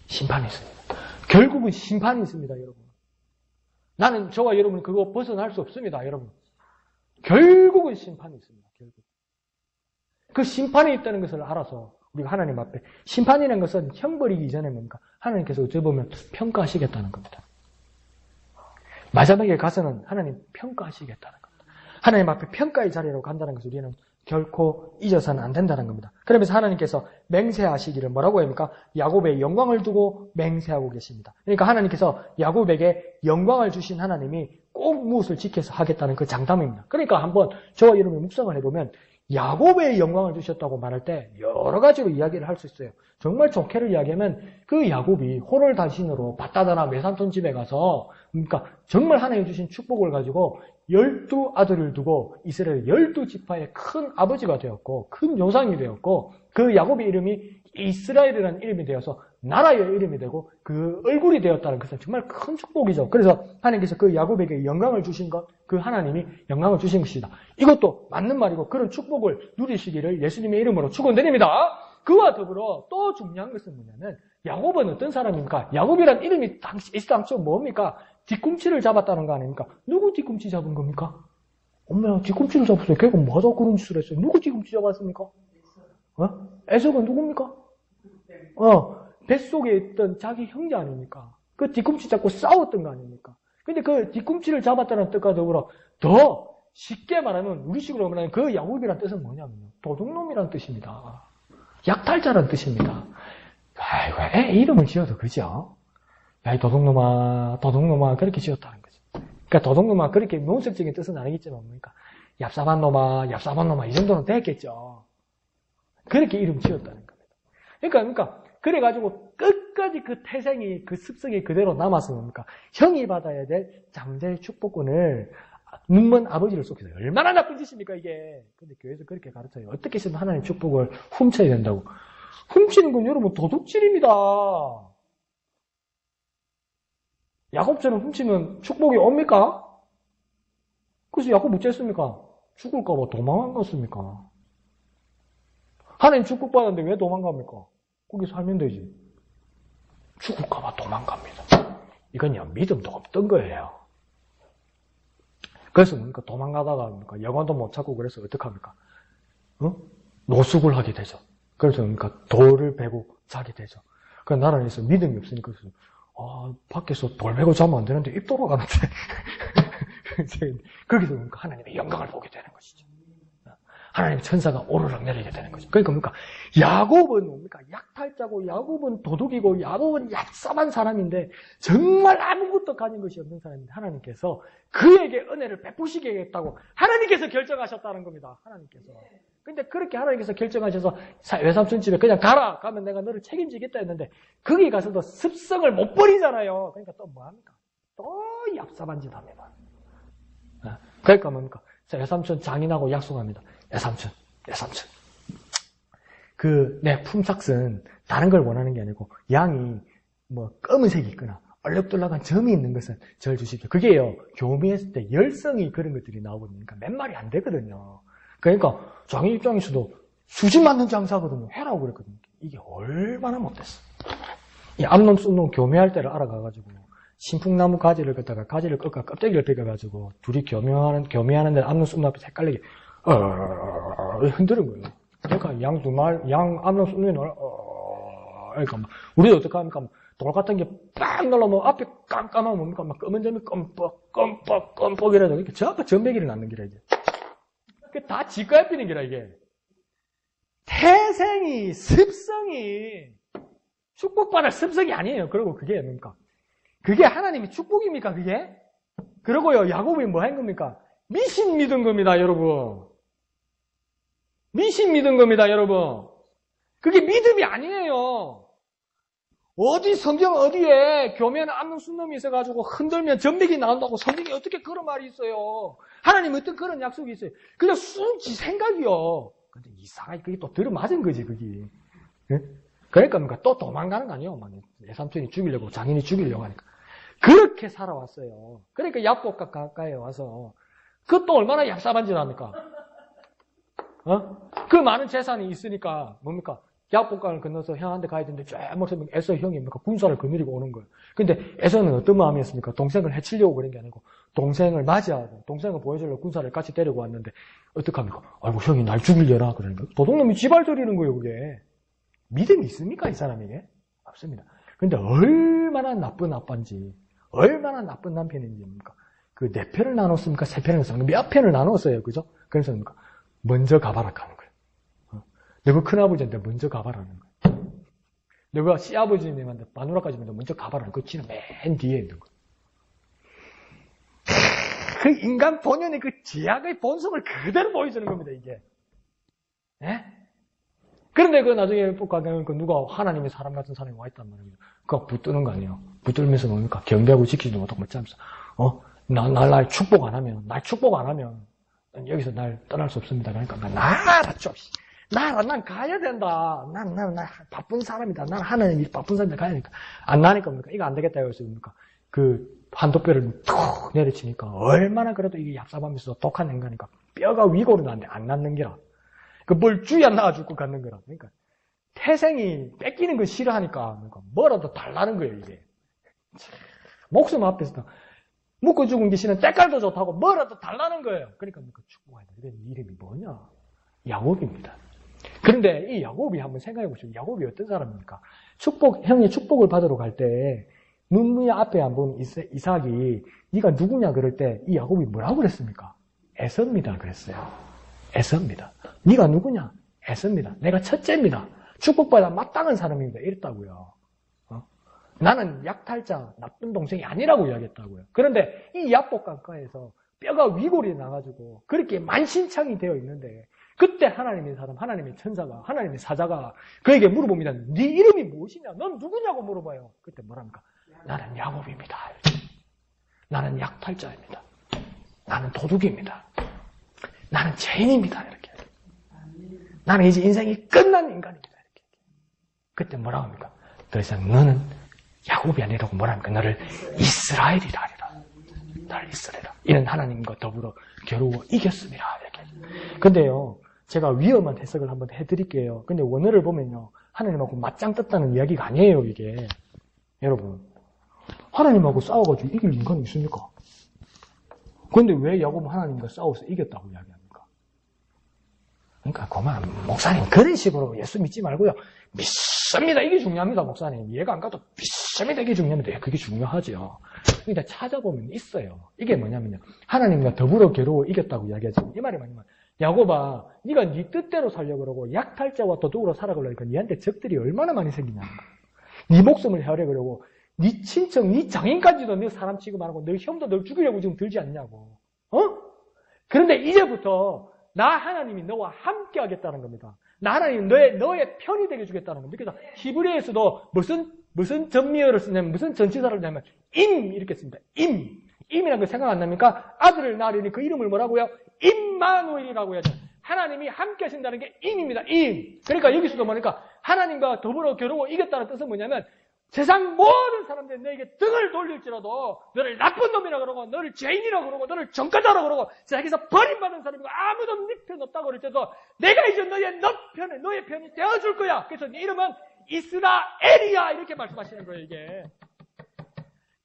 심판이 있습니다. 결국은 심판이 있습니다, 여러분. 나는 저와 여러분 그거 벗어날 수 없습니다, 여러분. 결국은 심판이 있습니다. 결국. 그 심판이 있다는 것을 알아서 우리가 하나님 앞에 심판이라는 것은 형벌이기 전에 뭡니까? 하나님께서 어찌 보면 평가하시겠다는 겁니다. 마지막에 가서는 하나님 평가하시겠다는 겁니다. 하나님 앞에 평가의 자리로 간다는 것을 우리는 결코 잊어서는 안 된다는 겁니다. 그러면서 하나님께서 맹세하시기를 뭐라고 합니까? 야곱의 영광을 두고 맹세하고 계십니다. 그러니까 하나님께서 야곱에게 영광을 주신 하나님이 꼭 무엇을 지켜서 하겠다는 그 장담입니다. 그러니까 한번 저와 여러분이 묵상을 해보면 야곱의 영광을 주셨다고 말할 때 여러 가지로 이야기를 할 수 있어요. 정말 좋게를 이야기하면 그 야곱이 호를 단신으로 밧다다나 외삼촌 집에 가서 그러니까 정말 하나님 주신 축복을 가지고 12아들을 두고 이스라엘 12지파의 큰 아버지가 되었고 큰 조상이 되었고 그 야곱의 이름이 이스라엘이라는 이름이 되어서 나라의 이름이 되고 그 얼굴이 되었다는 것은 정말 큰 축복이죠. 그래서 하나님께서 그 야곱에게 영광을 주신 것, 그 하나님이 영광을 주신 것이다. 이것도 맞는 말이고 그런 축복을 누리시기를 예수님의 이름으로 축원드립니다. 그와 더불어 또 중요한 것은 뭐냐면 야곱은 어떤 사람입니까? 야곱이란 이름이 당초 뭡니까? 뒤꿈치를 잡았다는 거 아닙니까? 누구 뒤꿈치 잡은 겁니까? 엄마 뒤꿈치를 잡았어요. 걔가 뭐하다 그런 짓을 했어요? 누구 뒤꿈치 잡았습니까? 에서가 누굽니까? 뱃속에 있던 자기 형제 아닙니까? 그 뒤꿈치 잡고 싸웠던 거 아닙니까? 근데 그 뒤꿈치를 잡았다는 뜻과 더불어 더 쉽게 말하면 우리식으로 말하면 그 야곱이라는 뜻은 뭐냐면요. 도둑놈이라는 뜻입니다. 약탈자라는 뜻입니다. 아이고, 애 이름을 지어도 그죠? 야, 이 도둑놈아 그렇게 지었다는 거죠. 그러니까 도둑놈아 그렇게 논술적인 뜻은 아니겠지만 뭡니까? 얍삽한 놈아 이 정도는 됐겠죠. 그렇게 이름 지었다는 겁니다. 그러니까 그래가지고 끝까지 그 태생이 그 습성이 그대로 남아서 뭡니까? 형이 받아야 될 잠재의 축복권을 눈먼 아버지를 속여서 얼마나 나쁜 짓입니까 이게. 근데 교회에서 그렇게 가르쳐요. 어떻게 해서든 하나님의 축복을 훔쳐야 된다고. 훔치는 건 여러분 도둑질입니다. 야곱처럼 훔치면 축복이 옵니까? 그래서 야곱 어쨌습니까? 죽을까봐 도망한 것입니까? 하나님 축복받았는데 왜 도망갑니까? 거기 살면 되지. 죽을까봐 도망갑니다. 이건요 믿음도 없던 거예요. 그래서 뭡니까? 도망가다가 뭡니까? 영혼도 못 찾고 그래서 어떡합니까? 노숙을 하게 되죠. 그래서 뭡니까? 돌을 베고 자게 되죠. 그 나라에서 믿음이 없으니까 밖에서 돌 베고 자면 안 되는데 입 돌아가는데 거기서 뭡니까? 하나님의 영광을 보게 되는 것이죠. 하나님의 천사가 오르락 내리게 되는 거죠. 그러니까 뭡니까? 야곱은 뭡니까? 약탈자고 야곱은 도둑이고 야곱은 얍삽한 사람인데 정말 아무것도 가진 것이 없는 사람인데 하나님께서 그에게 은혜를 베푸시겠다고 하나님께서 결정하셨다는 겁니다. 하나님께서. 근데 그렇게 하나님께서 결정하셔서 외삼촌 집에 그냥 가면 내가 너를 책임지겠다 했는데 거기 가서도 습성을 못 버리잖아요. 그러니까 또 뭐합니까? 또 얍삽한 짓 합니다. 그러니까 뭡니까? 외삼촌 장인하고 약속합니다. 외삼촌. 내 품삯은 다른 걸 원하는 게 아니고 양이 검은색이 있거나 얼룩덜룩한 점이 있는 것은 절 주십시오. 그게요. 교미했을 때 열성이 그런 것들이 나오거든요. 그러니까 몇 마리 안 되거든요. 그러니까 장인 입장에서도 수십 맞는 장사거든요. 해라고 그랬거든요. 이게 얼마나 못됐어. 이 암놈 쑥놈 교미할 때를 알아가가지고 신풍나무 가지를 꺾다가 가지를 꺾어 껍데기를 벗겨가지고 둘이 교미하는데 암놈 쑥놈 앞에서 헷갈리게 흔드는 거예요. 그러니까 양 암로 쏘는 그러니까 막 우리도 어떻게 합니까? 돌 같은 게 빡 날라면 앞에 깜깜하면 뭡니까? 막 검은 점이 껌뻑 이래야 되니까 저 앞에 전배기를 낳는 기라 이게. 다 지가에 피는 기라 이게. 태생이 습성이 축복받을 습성이 아니에요. 그리고 그게 뭡니까? 그게 하나님의 축복입니까? 그게? 그러고요 야곱이 뭐 한 겁니까? 미신 믿은 겁니다, 여러분. 미신 믿은 겁니다, 여러분. 그게 믿음이 아니에요. 어디 성경 어디에 교면 암는 순놈이 있어가지고 흔들면 전맥이 나온다고 성경에 어떻게 그런 말이 있어요? 하나님 어떤 그런 약속이 있어요? 그냥 순지 생각이요. 근데 이상하게 그게 또 들어맞은 거지, 그게. 네? 그러니까 또 도망가는 거 아니에요? 외삼촌이 죽이려고, 장인이 죽이려고 하니까. 그렇게 살아왔어요. 그러니까 야복강 가까이에 와서 그것도 얼마나 얍삽한 짓 합니까? 그 많은 재산이 있으니까 뭡니까? 야복강을 건너서 형한테 가야 되는데 쫙 모습이 에서 형이 뭡니까? 군사를 거느리고 오는 거예요. 근데 에서는 어떤 마음이었습니까? 동생을 해치려고 그런 게 아니고 동생을 맞이하고 동생을 보여주려고 군사를 같이 데리고 왔는데 어떡합니까? 아이고 형이 날 죽이려나 그러니까 도둑놈이 지발 들이는 거예요. 그게 믿음이 있습니까? 이 사람에게? 없습니다. 근데 얼마나 나쁜 아빠인지 얼마나 나쁜 남편인지입니까? 그 4편을 나눴습니까? 3편을 나눴습니까? 몇 편을 나눴어요. 그죠? 그래서 뭡니까? 먼저 가봐라 하는 거예요. 너가 큰아버지한테 먼저 가봐라는 거예요. 너가 시아버지님한테 마누라까지 먼저 가봐라는 거예요. 그 지는 맨 뒤에 있는 거예요. 그 인간 본연의 그 제약의 본성을 그대로 보여주는 겁니다, 이게. 예? 그런데 그 나중에 가면 그 누가 하나님의 사람 같은 사람이 와 있단 말입니다. 그거 붙드는 거 아니에요. 붙들면서 뭡니까? 경배하고 지키지도 못하고 멋지면서 날 축복 안 하면 여기서 날 떠날 수 없습니다. 그러니까 나라 좀 난 가야 된다. 난 바쁜 사람이다. 난 하나님이 바쁜 사람이다. 가야 되니까 안 나니까 뭡니까? 이거 안 되겠다 해서 뭡니까? 그 한도뼈를 툭 내리치니까 얼마나 그래도 이게 얍삽하면서 독한 인간이니까 뼈가 위고로 나는데 안 낫는 게라. 그 뭘 주위 안 나가 죽고 갖는 거라. 그러니까 태생이 뺏기는 걸 싫어하니까 뭐라도 달라는 거예요, 이게. 목숨 앞에서 묶어 죽은 게 싫은 때깔도 좋다고 뭐라도 달라는 거예요. 그러니까 축복해야 돼. 이런 이름이 뭐냐? 야곱입니다. 그런데 이 야곱이 한번 생각해 보시죠. 야곱이 어떤 사람입니까? 형이 축복을 받으러 갈 때 눈무의 앞에 한번 이삭이 네가 누구냐 그럴 때 이 야곱이 뭐라고 그랬습니까? 에서입니다 그랬어요. 에서입니다. 네가 누구냐? 에서입니다. 내가 첫째입니다. 축복받아 마땅한 사람입니다. 이랬다고요. 나는 약탈자, 나쁜 동생이 아니라고 이야기했다고요. 그런데 이 야복강가에서 뼈가 위골이 나가지고 그렇게 만신창이 되어 있는데 그때 하나님의 사람, 하나님의 천사가, 하나님의 사자가 그에게 물어봅니다. 네 이름이 무엇이냐? 넌 누구냐고 물어봐요. 그때 뭐랍니까? 나는 야곱입니다. 나는 약탈자입니다. 나는 도둑입니다. 나는 죄인입니다. 이렇게. 나는 이제 인생이 끝난 인간입니다. 이렇게. 그때 뭐라고 합니까? 더 이상 너는 야곱이 아니라고 뭐랍니까? 너를 이스라엘이라 하리라. 나를 이스라엘이라. 이는 하나님과 더불어 겨루어 이겼습니다. 이렇게. 근데요, 제가 위험한 해석을 한번 해드릴게요. 근데 원어를 보면요, 하나님하고 맞짱 떴다는 이야기가 아니에요, 이게. 여러분, 하나님하고 싸워가지고 이길 인간이 있습니까? 그런데 왜 야곱은 하나님과 싸워서 이겼다고 이야기합니까? 그러니까 그만 목사님 그런 식으로 예수 믿지 말고요. 믿습니다. 이게 중요합니다, 목사님. 이해가 안 가도 믿습니다. 이게 중요합니다. 그게 중요하죠. 그러니까 찾아보면 있어요. 이게 뭐냐면요. 하나님과 더불어 겨루어 이겼다고 이야기하죠. 이 말이 뭐냐면 야곱아, 네가 네 뜻대로 살려고 그러고 약탈자와 도둑으로 살아가려고 하니까 네한테 적들이 얼마나 많이 생기냐. 네 목숨을 헤아려 그러고 네 친척, 네 장인까지도 네 사람 취급 안 하고 너 형도 널 죽이려고 지금 들지 않냐고. 그런데 이제부터 나 하나님이 너와 함께 하겠다는 겁니다. 나 하나님 너의 편이 되게 주겠다는 겁니다. 그래서 히브리에서도 무슨 전미어를 쓰냐면 무슨 전치사를 쓰냐면 임 이렇게 씁니다. 임이라는 거 생각 안 납니까? 아들을 낳으려니 그 이름을 뭐라고요? 임마누엘이라고 해야죠. 하나님이 함께 하신다는 게 임입니다. 임. 그러니까 여기서도 뭐니까 하나님과 더불어 겨루어 이겼다는 뜻은 뭐냐면 세상 모든 사람들이 너에게 등을 돌릴지라도 너를 나쁜 놈이라 그러고 너를 죄인이라 그러고 너를 전과자라 그러고 세상에서 버림받은 사람이고 아무도 네 편 없다고 그랬어도 내가 이제 너의 편이 되어줄 거야. 그래서 네 이름은 이스라엘이야 이렇게 말씀하시는 거예요. 이게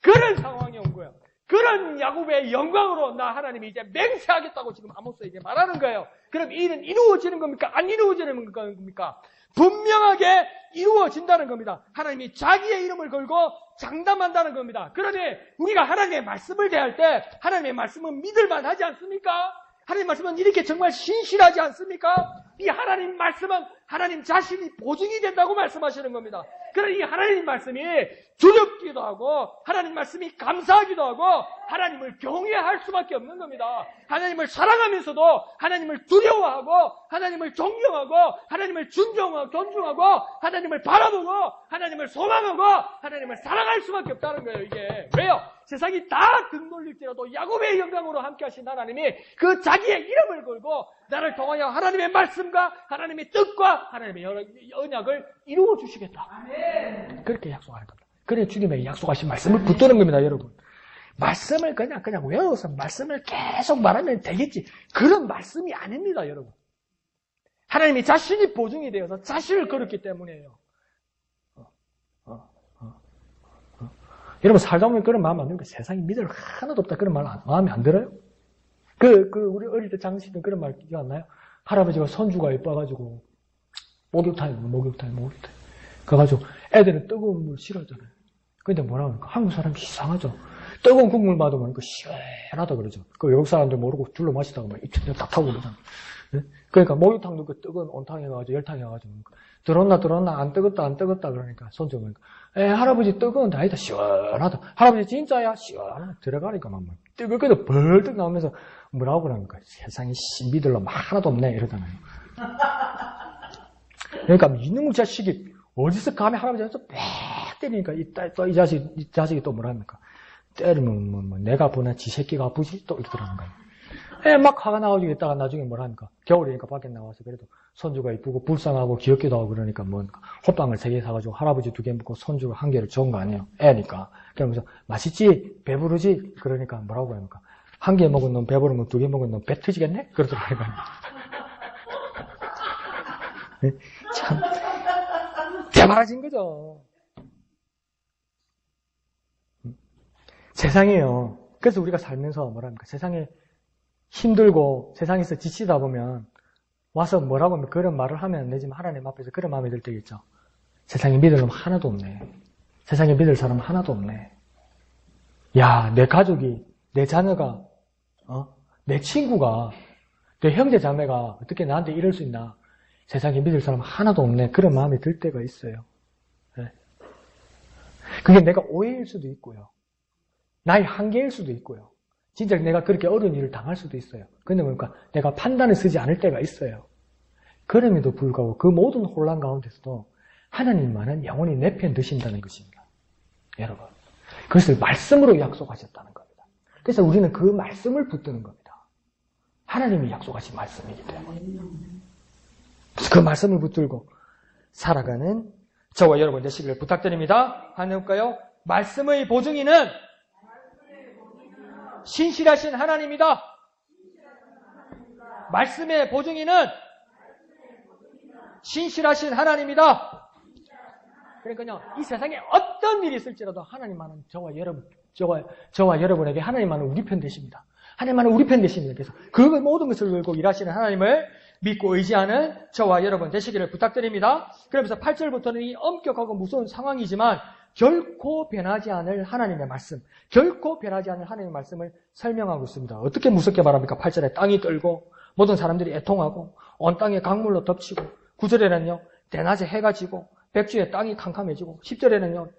그런 상황이 온 거예요. 그런 이런 야곱의 영광으로 나 하나님이 이제 맹세하겠다고 지금 아모스에 이제 말하는 거예요. 그럼 이 일은 이루어지는 겁니까? 안 이루어지는 겁니까? 분명하게 이루어진다는 겁니다. 하나님이 자기의 이름을 걸고 장담한다는 겁니다. 그러니 우리가 하나님의 말씀을 대할 때 하나님의 말씀은 믿을만 하지 않습니까? 하나님 말씀은 이렇게 정말 신실하지 않습니까? 이 하나님 말씀은 하나님 자신이 보증이 된다고 말씀하시는 겁니다. 그러니 이 하나님 말씀이 두렵기도 하고 하나님 말씀이 감사하기도 하고 하나님을 경외할 수밖에 없는 겁니다. 하나님을 사랑하면서도 하나님을 두려워하고 하나님을 존경하고 하나님을 존중하고 하나님을 바라보고 하나님을 소망하고 하나님을 사랑할 수밖에 없다는 거예요. 이게 왜요? 세상이 다 등돌릴지라도 야곱의 영광으로 함께 하신 하나님이 그 자기의 이름을 걸고 나를 통하여 하나님의 말씀과 하나님의 뜻과 하나님의 언약을 이루어 주시겠다. 아멘. 그렇게 약속하는 겁니다. 그래 주님의 약속하신 말씀을 붙드는 겁니다, 여러분. 말씀을 그냥 외워서 말씀을 계속 말하면 되겠지. 그런 말씀이 아닙니다, 여러분. 하나님이 자신이 보증이 되어서 자신을 걸었기 때문이에요. 여러분 살다 보면 그런 마음 안 들어요. 세상에 믿을 하나도 없다 그런 말 마음에 안 들어요? 우리 어릴 때 장씨도 그런 말 기억 안 나요? 할아버지가 선주가 예뻐가지고 목욕탕 그래가지고 애들은 뜨거운 물 싫어하잖아요. 근데 뭐라 그러니까 한국 사람이 이상하죠. 뜨거운 국물 마시면 시원하다 그러죠. 그 외국 사람들 모르고 줄로 마시다가 막 입천장 딱 타고 그러잖아요. 네? 그러니까 목욕탕도 그 뜨거운 온탕 해가지고 열탕 해가지고 들었나 안 뜨겁다 그러니까 선주가 할아버지 뜨거운데 아니다 시원하다. 할아버지 진짜야 시원하다. 들어가니까 막 뜨겁게도 벌떡 나오면서 뭐라고 그러니까 세상에 믿을 놈 하나도 없네 이러잖아요. 그러니까 이놈의 자식이 어디서 감히 할아버지한테 빽 때리니까 이 자식이 또 뭐라 합니까? 때리면 내가 보내 지 새끼가 아프지? 또 이렇게 들어가는 거예요. 막 화가 나가지고 있다가 나중에 뭐라 합니까? 겨울이니까 밖에 나와서 그래도 손주가 이쁘고 불쌍하고 귀엽기도 하고 그러니까 호빵을 3개 사가지고 할아버지 2개 먹고 손주가 1개를 준 거 아니에요. 애니까. 그러면서 맛있지? 배부르지? 그러니까 뭐라고 합니까? 1개 먹은 놈 배부르면 2개 먹은 놈 배 터지겠네? 그러더라고요. 네? 참 대바라진 거죠. 세상이에요. 그래서 우리가 살면서 뭐랍니까? 세상에 힘들고 세상에서 지치다 보면 와서 뭐라고 하면 그런 말을 하면 안 되지만 하나님 앞에서 그런 마음이 들 때겠죠. 세상에 믿을 놈 하나도 없네. 세상에 믿을 사람 하나도 없네. 야, 내 가족이, 내 자녀가, 내 친구가, 내 형제 자매가 어떻게 나한테 이럴 수 있나. 세상에 믿을 사람 하나도 없네. 그런 마음이 들 때가 있어요. 네. 그게 내가 오해일 수도 있고요. 나의 한계일 수도 있고요. 진짜 내가 그렇게 어려운 일을 당할 수도 있어요. 근데 뭡니까? 내가 판단을 쓰지 않을 때가 있어요. 그럼에도 불구하고 그 모든 혼란 가운데서도 하나님만은 영원히 내 편 드신다는 것입니다. 여러분. 그것을 말씀으로 약속하셨다는 겁니다. 그래서 우리는 그 말씀을 붙드는 겁니다. 하나님이 약속하신 말씀이기 때문에. 그 말씀을 붙들고 살아가는 저와 여러분 되시기를 부탁드립니다. 한번 해볼까요? 말씀의 보증이는 신실하신 하나님이다. 말씀의 보증이는 신실하신 하나님이다. 그러니까요, 이 세상에 어떤 일이 있을지라도 하나님만은 저와 여러분에게 하나님만은 우리 편 되십니다. 하나님만은 우리 편 되십니다. 그래서 그 모든 것을 걸고 일하시는 하나님을 믿고 의지하는 저와 여러분 되시기를 부탁드립니다. 그러면서 8절부터는 이 엄격하고 무서운 상황이지만 결코 변하지 않을 하나님의 말씀, 결코 변하지 않을 하나님의 말씀을 설명하고 있습니다. 어떻게 무섭게 말합니까? 8절에 땅이 떨고 모든 사람들이 애통하고 온 땅에 강물로 덮치고 9절에는요 대낮에 해가 지고 백주에 땅이 캄캄해지고 10절에는요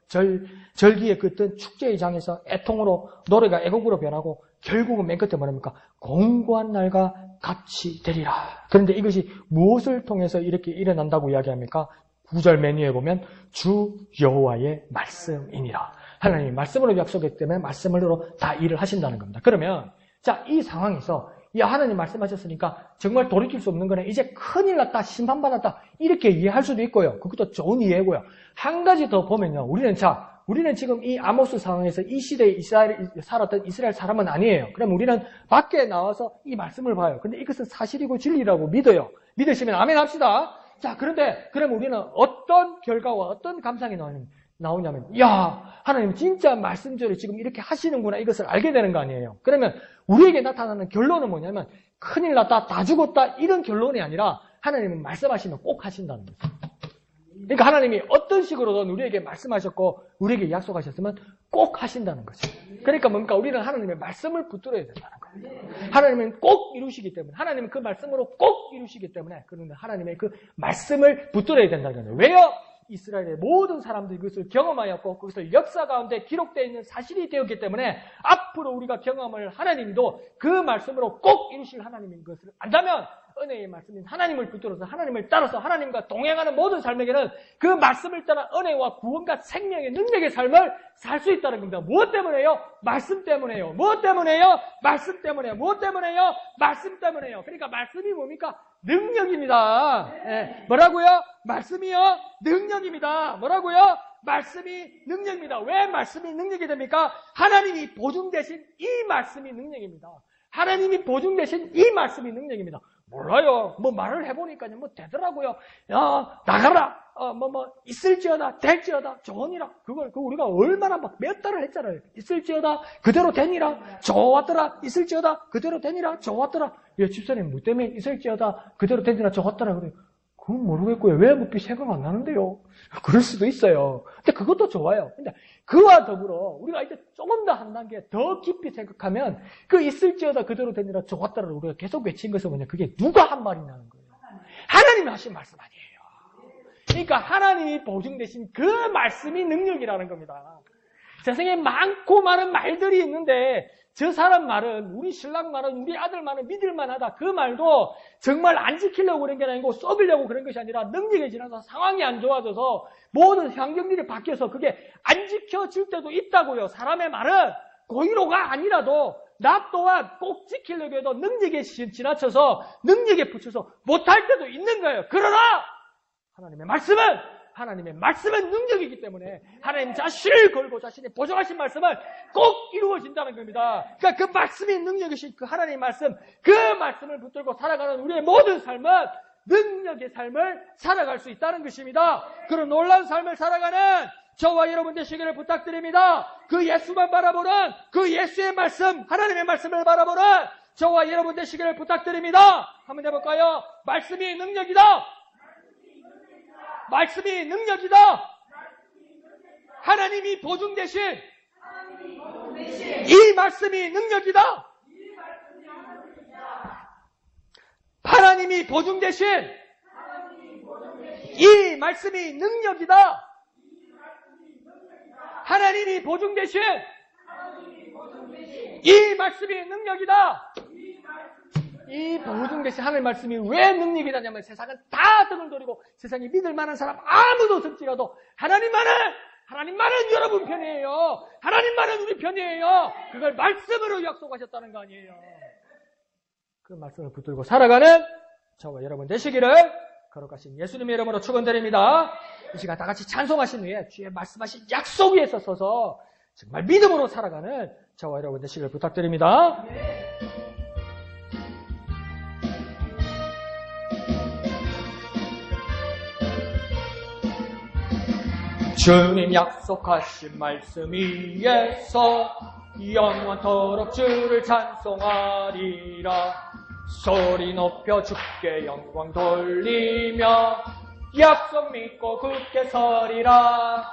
절기에 긋던 축제의 장에서 애통으로 노래가 애곡으로 변하고 결국은 맨 끝에 뭐랍니까? 공고한 날과 같이 되리라. 그런데 이것이 무엇을 통해서 이렇게 일어난다고 이야기합니까? 9절 맨 위에 보면 주 여호와의 말씀이니라. 하나님이 말씀으로 약속했기 때문에 말씀으로 다 일을 하신다는 겁니다. 그러면 자, 이 상황에서 야, 하나님 말씀하셨으니까 정말 돌이킬 수 없는 거네. 이제 큰일 났다. 심판받았다. 이렇게 이해할 수도 있고요. 그것도 좋은 이해고요. 한 가지 더 보면요. 우리는 지금 이 아모스 상황에서 이 시대에 살았던 이스라엘 사람은 아니에요. 그럼 우리는 밖에 나와서 이 말씀을 봐요. 근데 이것은 사실이고 진리라고 믿어요. 믿으시면 아멘 합시다. 자, 그런데 그럼 우리는 어떤 결과와 어떤 감상이 나오냐면 나오냐면, 야, 하나님 진짜 말씀대로 지금 이렇게 하시는구나, 이것을 알게 되는 거 아니에요. 그러면 우리에게 나타나는 결론은 뭐냐면, 큰일 났다, 다 죽었다, 이런 결론이 아니라 하나님은 말씀하시면 꼭 하신다는 거죠. 그러니까 하나님이 어떤 식으로든 우리에게 말씀하셨고 우리에게 약속하셨으면 꼭 하신다는 거죠. 그러니까 뭡니까? 우리는 하나님의 말씀을 붙들어야 된다는 거예요. 하나님은 꼭 이루시기 때문에, 하나님은 그 말씀으로 꼭 이루시기 때문에, 그런데 하나님의 그 말씀을 붙들어야 된다는 거예요. 왜요? 이스라엘의 모든 사람들이 그것을 경험하였고 그것을 역사 가운데 기록되어 있는 사실이 되었기 때문에 앞으로 우리가 경험을 하나님도 그 말씀으로 꼭 이루실 하나님인 것을 안다면 은혜의 말씀인 하나님을 붙들어서 하나님을 따라서 하나님과 동행하는 모든 삶에게는 그 말씀을 따라 은혜와 구원과 생명의 능력의 삶을 살 수 있다는 겁니다. 무엇 때문에요? 말씀 때문에요. 무엇 때문에요? 말씀 때문에요. 무엇 때문에요? 말씀 때문에요. 그러니까 말씀이 뭡니까? 능력입니다. 예. 뭐라고요? 말씀이요? 능력입니다. 뭐라고요? 말씀이 능력입니다. 왜 말씀이 능력이 됩니까? 하나님이 보증되신 이 말씀이 능력입니다. 하나님이 보증되신 이 말씀이 능력입니다. 몰라요. 뭐 말을 해보니까요. 뭐 되더라고요. 야, 나가라. 있을지어다, 될지어다, 좋으니라. 그걸 우리가 얼마나 막 몇 달을 했잖아요. 있을지어다, 그대로 되니라. 좋았더라, 있을지어다, 그대로 되니라. 좋았더라. 예, 집사님, 뭐 때문에 있을지어다, 그대로 되니라, 좋았더라. 그래요. 그건 모르겠고요. 왜 묵비 생각 안 나는데요? 그럴 수도 있어요. 근데 그것도 좋아요. 근데 그와 더불어 우리가 이제 조금 더 한 단계 더 깊이 생각하면 그 있을지어다 그대로 되니라 좋았다라고 우리가 계속 외친 것은 뭐냐? 그게 누가 한 말이냐는 거예요. 하나님이 하신 말씀 아니에요. 그러니까 하나님이 보증되신 그 말씀이 능력이라는 겁니다. 세상에 많고 많은 말들이 있는데 저 사람 말은, 우리 신랑 말은, 우리 아들 말은 믿을만하다. 그 말도 정말 안 지키려고 그런 게 아니고 썩으려고 그런 것이 아니라 능력이 지나서 상황이 안 좋아져서 모든 환경들이 바뀌어서 그게 안 지켜질 때도 있다고요. 사람의 말은 고의로가 아니라도 나 또한 꼭 지키려고 해도 능력에 지나쳐서 능력에 붙여서 못할 때도 있는 거예요. 그러나 하나님의 말씀은 능력이기 때문에 하나님 자신을 걸고 자신의 보증하신 말씀을 꼭 이루어진다는 겁니다. 그러니까 그 말씀이 능력이신 그 하나님의 말씀, 그 말씀을 붙들고 살아가는 우리의 모든 삶은 능력의 삶을 살아갈 수 있다는 것입니다. 그런 놀라운 삶을 살아가는 저와 여러분 되시기를 부탁드립니다. 그 예수만 바라보는, 그 예수의 말씀, 하나님의 말씀을 바라보는 저와 여러분 되시기를 부탁드립니다. 한번 해볼까요? 말씀이 능력이다. 말씀이 능력이다. 하나님이 보증되신 이 말씀이 능력이다. 하나님이 보증되신 이 말씀이 능력이다. 하나님이 보증되신 이 말씀이 능력이다. 이 보증되신 하나님의 말씀이 왜 능력이 나냐면 세상은 다 등을 돌리고 세상이 믿을 만한 사람 아무도 없을지라도 하나님만은 여러분 편이에요. 하나님만은 우리 편이에요. 그걸 말씀으로 약속하셨다는 거 아니에요. 그 말씀을 붙들고 살아가는 저와 여러분 되시기를 거룩하신 예수님의 이름으로 축원드립니다. 이 시간 다 같이 찬송하신 후에 주의 말씀하신 약속 위에 서서 정말 믿음으로 살아가는 저와 여러분 되시기를 부탁드립니다. 주님 약속하신 말씀 위에서 영원토록 주를 찬송하리라. 소리 높여 주께 영광 돌리며 약속 믿고 굳게 서리라.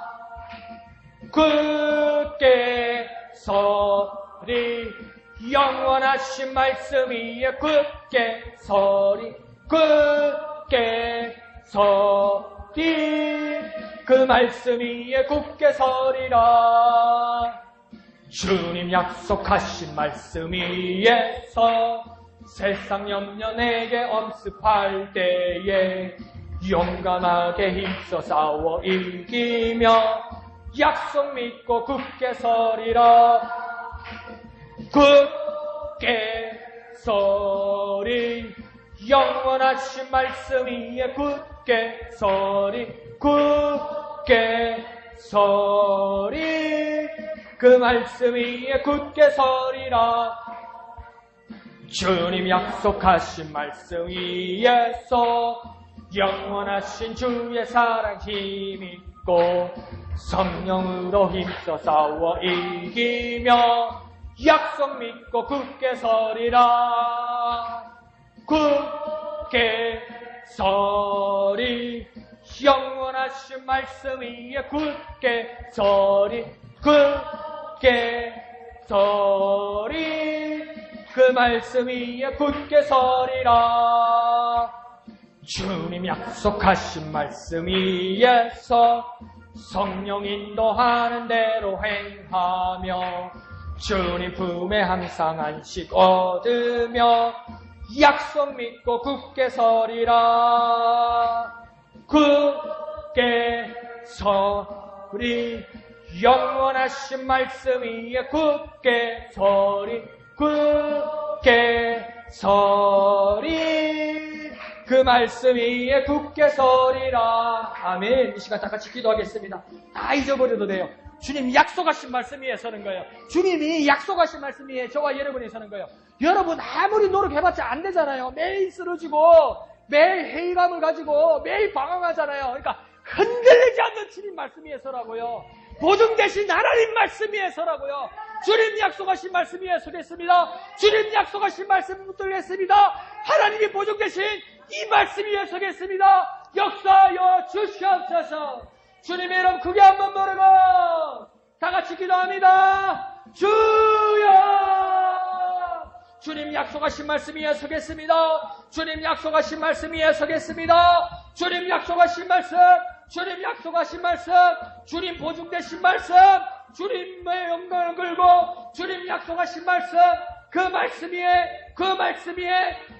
굳게 서리 영원하신 말씀 위에 굳게 서리. 굳게 서리 그 말씀 위에 굳게 서리라. 주님 약속하신 말씀 위에서 세상 염려 내게 엄습할 때에 용감하게 힘써 싸워 이기며 약속 믿고 굳게 서리라. 굳게 서리 영원하신 말씀 위에 굳게 서리. 굳게 서리 그 말씀 위에 굳게 서리라. 주님 약속하신 말씀 위에서 영원하신 주의 사랑 힘있고 믿고 성령으로 힘써 싸워 이기며 약속 믿고 굳게 서리라. 굳게 서리. 영원하신 말씀 위에 굳게 서리. 굳게 서리. 그 말씀 위에 굳게 서리라. 주님 약속하신 말씀 위에서 성령 인도하는 대로 행하며 주님 품에 항상 안식 얻으며 약속 믿고 굳게 서리라. 굳게 서리. 영원하신 말씀 위에 굳게 서리. 굳게 서리. 그 말씀 위에 굳게 서리라. 아멘. 이 시간 다 같이 기도하겠습니다. 다 잊어버려도 돼요. 주님이 약속하신 말씀 위에 서는 거예요. 주님이 약속하신 말씀 위에 저와 여러분이 서는 거예요. 여러분 아무리 노력해봤자 안 되잖아요. 매일 쓰러지고 매일 회의감을 가지고 매일 방황하잖아요. 그러니까 흔들리지 않는 주님 말씀 위에 서라고요. 보증 되신 하나님 말씀 위에 서라고요. 주님 약속하신 말씀 위에 서겠습니다. 주님 약속하신 말씀 붙들겠습니다. 하나님이 보증 되신 이 말씀 위에 서겠습니다. 역사하여 주시옵소서. 주님의 이름 크게 한번 부르고 다 같이 기도합니다. 주여. 주님 약속하신 말씀 위에 서겠습니다. 주님 약속하신 말씀 위에 서겠습니다. 주님 약속하신 말씀, 주님 약속하신 말씀, 주님 보증되신 말씀, 주님의 영광을 걸고 주님 약속하신 말씀, 그 말씀 위에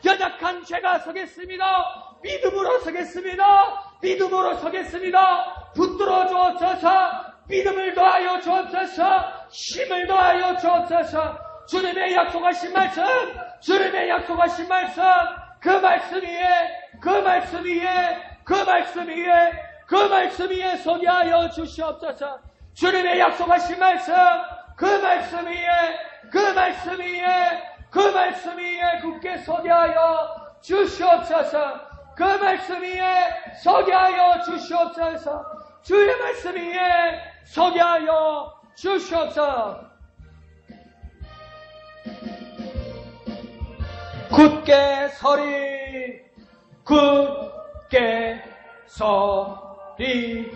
연약한 죄가 서겠습니다. 믿음으로 서겠습니다. 믿음으로 서겠습니다. 붙들어 주옵소서. 믿음을 더하여 주옵소서. 힘을 더하여 주옵소서. 주님의 약속하신 말씀, 주님의 약속하신 말씀, 그 말씀 위에 서게 하여 주시옵소서. 주님의 약속하신 말씀, 그 말씀 위에 굳게 서게 하여 주시옵소서. 그 말씀 위에 서게 하여 주시옵소서. 주의 말씀 위에 서게 하여 주시옵소서. 굳게 서리, 굳게 서리.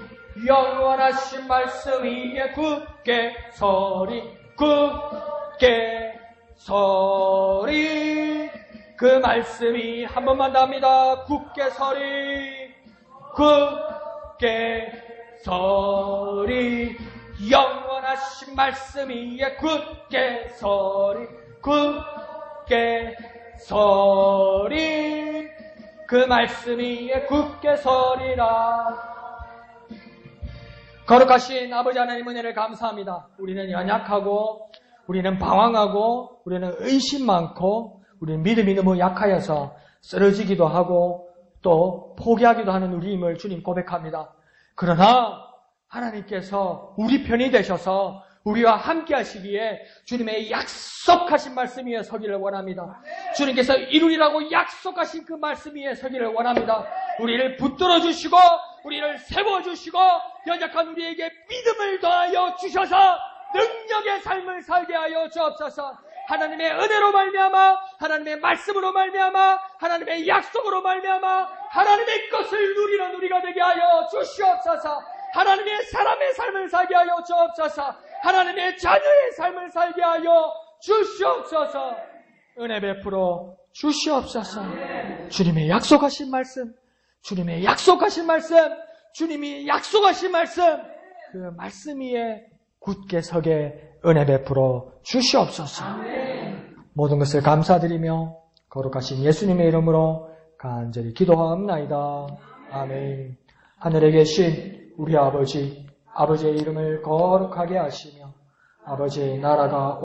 영원하신 말씀 위에 굳게 서리, 굳게 서리. 그 말씀이 한 번만 더 합니다. 굳게 서리, 굳게 서리. 영원하신 말씀 위에 굳게 서리, 굳게 서리. 그 말씀 위에 굳게 서리라. 거룩하신 아버지 하나님 은혜를 감사합니다. 우리는 연약하고 우리는 방황하고 우리는 의심 많고 우리는 믿음이 너무 약하여서 쓰러지기도 하고 또 포기하기도 하는 우리임을 주님 고백합니다. 그러나 하나님께서 우리 편이 되셔서 우리와 함께 하시기에 주님의 약속하신 말씀 위에 서기를 원합니다. 주님께서 이루리라고 약속하신 그 말씀 위에 서기를 원합니다. 우리를 붙들어 주시고 우리를 세워주시고 연약한 우리에게 믿음을 더하여 주셔서 능력의 삶을 살게 하여 주옵소서. 하나님의 은혜로 말미암아, 하나님의 말씀으로 말미암아, 하나님의 약속으로 말미암아 하나님의 것을 누리는 우리가 되게 하여 주시옵소서. 하나님의 사람의 삶을 살게 하여 주옵소서. 하나님의 자녀의 삶을 살게 하여 주시옵소서. 은혜 베풀어 주시옵소서. 주님의 약속하신 말씀, 주님의 약속하신 말씀, 주님이 약속하신 말씀, 그 말씀 위에 굳게 서게 은혜 베풀어 주시옵소서. 모든 것을 감사드리며 거룩하신 예수님의 이름으로 간절히 기도하옵나이다. 아멘. 하늘에 계신 우리 아버지, 아버지의 이름을 거룩하게 하시며 아버지의 나라가